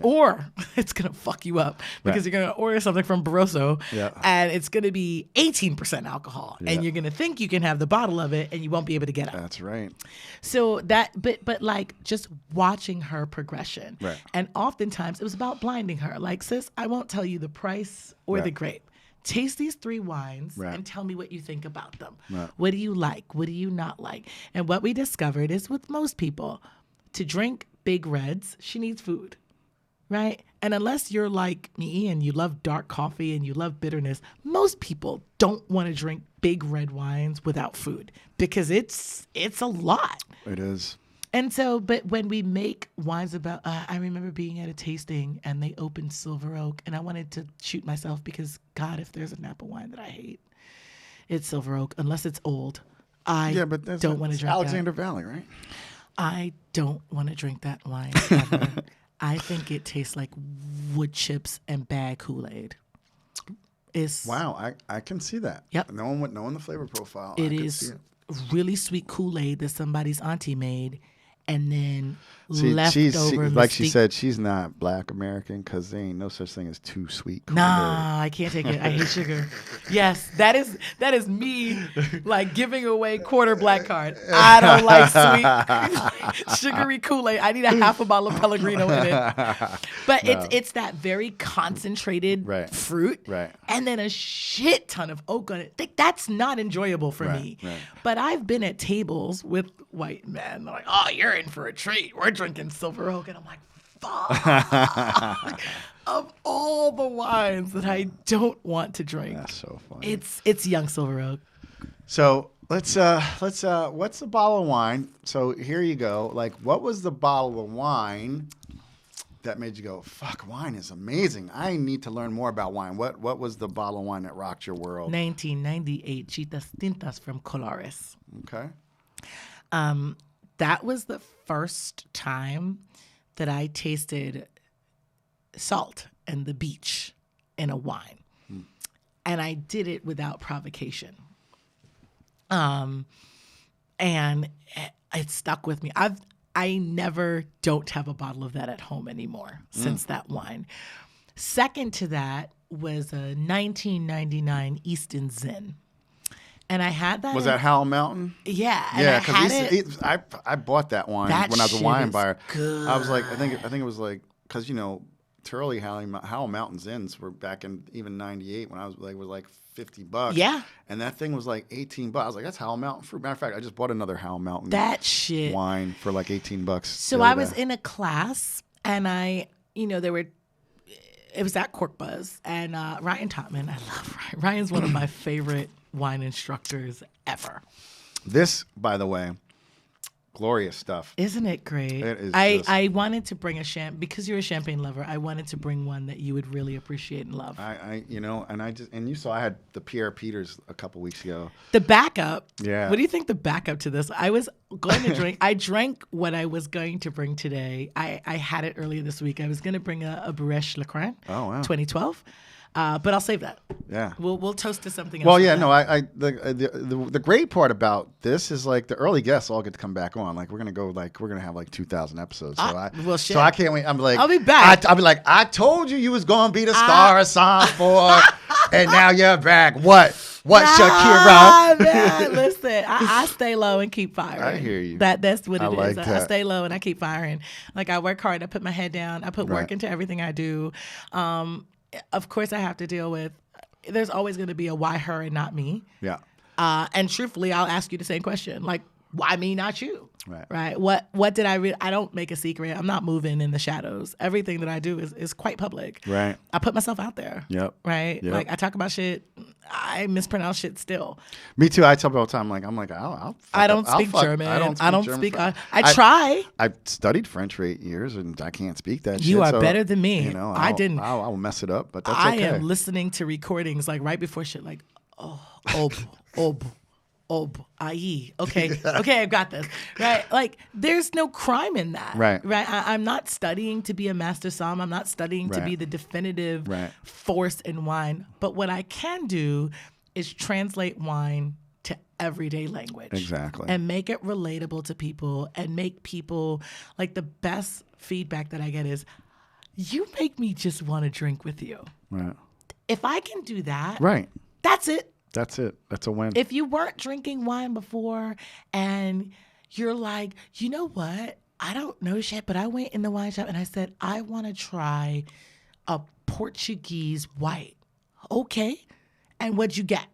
Or it's going to fuck you up because Right. you're going to order something from Barroso Yeah. and it's going to be 18% alcohol. Yeah. And you're going to think you can have the bottle of it and you won't be able to get it. That's right. So but like just watching her progression. Right. And oftentimes it was about blinding her. Like, sis, I won't tell you the price or the Right. grape. Taste these 3 wines Right. and tell me what you think about them. Right. What do you like? What do you not like? And what we discovered is with most people, to drink big reds, she needs food. Right? And unless you're like me and you love dark coffee and you love bitterness, most people don't want to drink big red wines without food because it's a lot. It is. And so, but when we make wines about, I remember being at a tasting and they opened Silver Oak and I wanted to shoot myself because, God, if there's a Napa wine that I hate, it's Silver Oak, unless it's old. I don't want to drink Alexander Valley, right? I don't want to drink that wine ever. I think it tastes like wood chips and bad Kool-Aid. Wow, I can see that. Yep. Knowing the flavor profile. It I can is see it. really sweet Kool-Aid that somebody's auntie made and then She's leftover like she Mystique. said, she's not Black American because there ain't no such thing as too sweet. Nah, I can't take it. I hate sugar. Yes, that is me like giving away quarter black card. I don't like sweet sugary Kool-Aid. I need a half a bottle of Pellegrino in it. But it's that very concentrated fruit, Right. and then a shit ton of oak on it. That's not enjoyable for me. Right. But I've been at tables with white men. They're like, "Oh, you're in for a treat. We're drinking Silver Oak," and I'm like, "Fuck." Of all the wines that I don't want to drink, That's so funny. it's young Silver Oak. So let's what's the bottle of wine? So here you go. Like, what was the bottle of wine that made you go, "Fuck, wine is amazing. I need to learn more about wine"? What was the bottle of wine that rocked your world? 1998 Chitas Tintas from Colares. Okay. That was the first time that I tasted salt and the beach in a wine. And I did it without provocation. And it stuck with me. I never don't have a bottle of that at home anymore since that wine. Second to that was a 1999 Easton Zen. And I had that. Was that Howell Mountain? Yeah. Yeah, because I bought that wine when I was a wine buyer. Good. I was like, I think it was like, because Turley Howell Mountain's Inns were back in even '98 when I was like $50. Yeah. And that thing was like $18. I was like, that's Howell Mountain fruit. Matter of fact, I just bought another Howell Mountain that shit wine for like $18. So I was in a class and it was at Cork Buzz and Ryan Topman. I love Ryan. Ryan's one of my favorite wine instructors ever. This, by the way, glorious stuff. Isn't it great? It is. I wanted to bring because you're a champagne lover. I wanted to bring one that you would really appreciate and love. And you saw I had the Pierre Peters a couple weeks ago. The backup. Yeah. What do you think the backup to this? I was going to drink. I drank what I was going to bring today. I had it earlier this week. I was going to bring a Brèche Le Cran. Oh wow. 2012. But I'll save that. Yeah. We'll toast to something else. Well, yeah, no. The great part about this is like the early guests all get to come back on. Like we're gonna have like 2,000 episodes. So I can't wait. I'm like, I'll be back. I'll be like, I told you was gonna be the star of Somm 4, and now you're back. What, Shakera? Man, listen, I stay low and keep firing. I hear you. That's what it is. like I that. stay low and I keep firing. Like I work hard. I put my head down. I put work into everything I do. Of course, I have to deal with. There's always going to be a why her and not me. Yeah. And truthfully, I'll ask you the same question. Like, why me, not you? Right. Right. What did I don't make a secret. I'm not moving in the shadows. Everything that I do is quite public. Right. I put myself out there. Yep. Right. Yep. Like I talk about shit. I mispronounce shit still. Me too. I tell people all the time. I don't speak German. I don't speak. I try. I studied French for 8 years, and I can't speak that. You shit, are better than me. I didn't. I'll mess it up, but that's I okay. am listening to recordings like right before shit. Like, ob. Aye. Okay. Okay, I've got this. Right? Like, there's no crime in that. Right. Right? I'm not studying to be a master somm. I'm not studying to be the definitive force in wine. But what I can do is translate wine to everyday language. Exactly. And make it relatable to people and make people, like, the best feedback that I get is, you make me just want to drink with you. Right. If I can do that, that's it. That's it. That's a win. If you weren't drinking wine before and you're like, you know what? I don't know shit, but I went in the wine shop and I said, I want to try a Portuguese white. Okay. And what'd you get?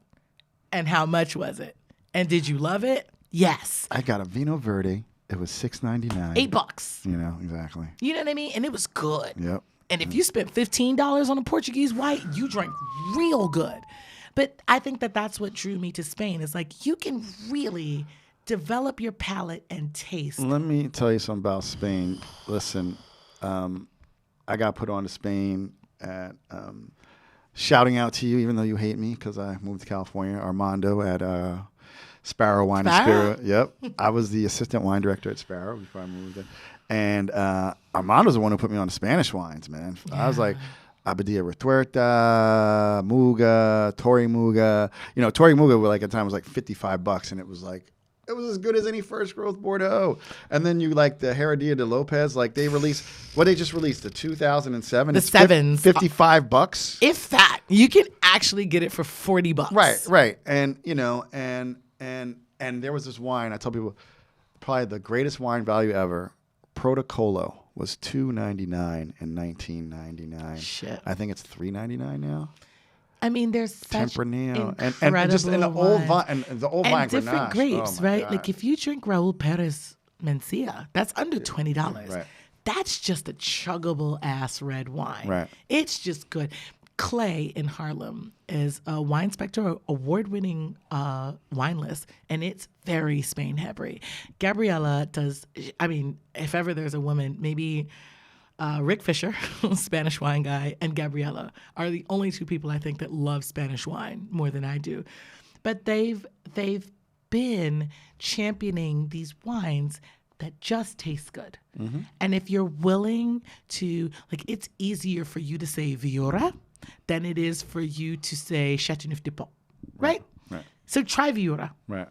And how much was it? And did you love it? Yes. I got a Vino Verde. It was $6.99. $8. You know, exactly. You know what I mean? And it was good. Yep. And if you spent $15 on a Portuguese white, you drank real good. But I think that that's what drew me to Spain. It's like you can really develop your palate and taste. Let me tell you something about Spain. Listen, I got put on to Spain at shouting out to you, even though you hate me because I moved to California. Armando at Sparrow Wine and Spirit. Yep. I was the assistant wine director at Sparrow before I moved in. And Armando's the one who put me on the Spanish wines, man. Yeah. I was like, Abadía Retuerta, Muga, Torre Muga. You know, Torre Muga, like at the time, was like $55, and it was like, it was as good as any first growth Bordeaux. And then you like the Heredia de Lopez, like they released, they just released? The 2007? The sevens. $55? If that. You can actually get it for $40. Right. And, you know, and there was this wine, I tell people, probably the greatest wine value ever, Protocolo, was $2.99 in 1999. Shit. I think it's $3.99 now. I mean, there's such Tempranillo and just in the old vine and the old vine different grapes, right? God. Like if you drink Raúl Pérez Mencía, that's under $20. Right. That's just a chuggable ass red wine. Right. It's just good. Clay in Harlem is a Wine Spectre award-winning wine list, and it's very Spain heavy. Gabriela does, I mean, if ever there's a woman, maybe Rick Fisher, Spanish wine guy, and Gabriela are the only two people I think that love Spanish wine more than I do. But they've been championing these wines that just taste good. Mm-hmm. And if you're willing to, like, it's easier for you to say Viura than it is for you to say Chateauneuf du Pape, right? So try Viura, right?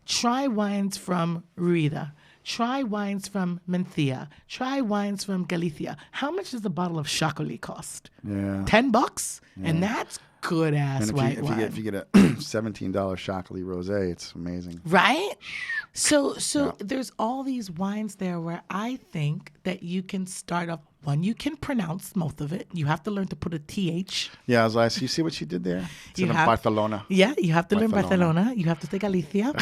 Try wines from Ruida. Try wines from Mencía. Try wines from Galicia. How much does a bottle of Chocolat cost? Yeah. $10? Yeah. And that's good ass white wine. If you get a $17 Chocolat rosé, it's amazing. Right? So there's all these wines there where I think that you can start off. One, you can pronounce most of it. You have to learn to put a TH. Yeah, I was like, you see what she did there? It's in Barcelona. Yeah, you have to learn Barcelona. You have to say Galicia.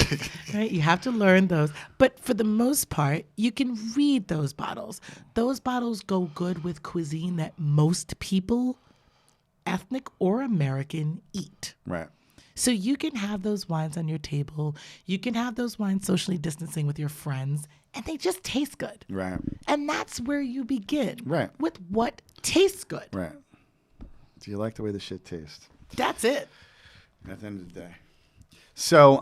Right? You have to learn those. But for the most part, you can read those bottles. Those bottles go good with cuisine that most people, ethnic or American, eat. Right. So you can have those wines on your table. You can have those wines socially distancing with your friends, and they just taste good. Right. And that's where you begin. Right. With what tastes good. Right. Do you like the way the shit tastes? That's it. At the end of the day. So,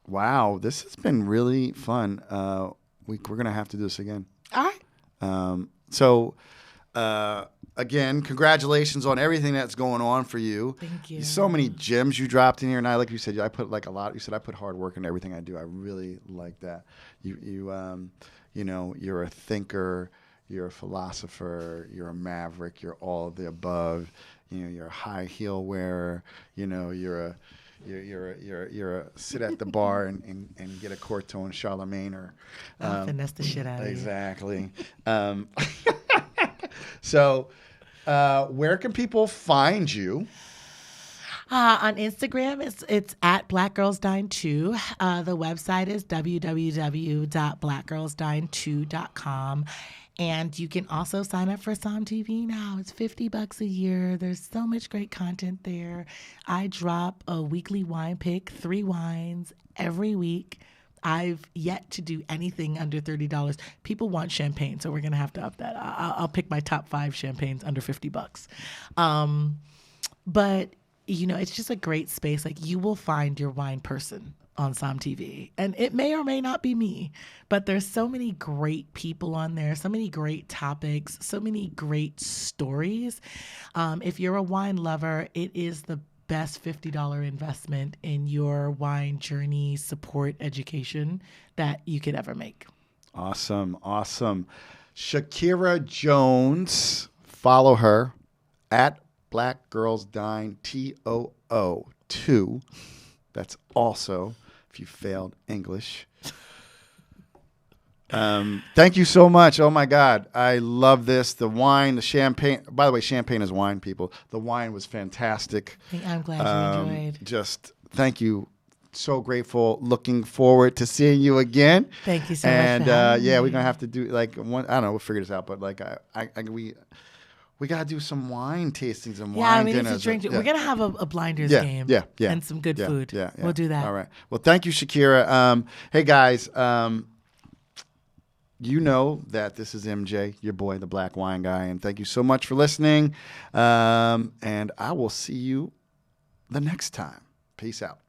wow, this has been really fun. We're going to have to do this again. All right. Again, congratulations on everything that's going on for you. Thank you. So many gems you dropped in here, and like you said, I put like a lot. You said I put hard work in everything I do. I really like that. You know, you're a thinker, you're a philosopher, you're a maverick, you're all of the above. You know, you're a high heel wearer. You know, you're a sit at the bar and get a Corto and Charlemagne or finesse the shit out of you. Exactly. So, where can people find you? On Instagram, it's at blackgirlsdine2. The website is www.blackgirlsdine2.com. And you can also sign up for Somm TV now. It's $50 a year. There's so much great content there. I drop a weekly wine pick, 3 wines every week. I've yet to do anything under $30. People want champagne, so we're going to have to up that. I'll pick my top 5 champagnes under $50. But it's just a great space. Like, you will find your wine person on Somm TV. And it may or may not be me, but there's so many great people on there, so many great topics, so many great stories. If you're a wine lover, it is the best $50 investment in your wine journey, support, education that you could ever make. Awesome. Shakera Jones, follow her at Black Girls Dine TOO2. That's also if you failed English. Thank you so much. Oh my God, I love this. The wine, the champagne. By the way, champagne is wine, people. The wine was fantastic. I'm glad you enjoyed. Just thank you. So grateful. Looking forward to seeing you again. Thank you so much. And yeah, we're gonna have to do like one. I don't know. We'll figure this out. But like, we gotta do some wine tastings and wine we dinners. need to drink. Yeah. We're gonna have a blinders game. Yeah. And some good food. Yeah. We'll do that. All right. Well, thank you, Shakera. Hey guys. You know that this is MJ, your boy, the Black Wine Guy, and thank you so much for listening. And I will see you the next time. Peace out.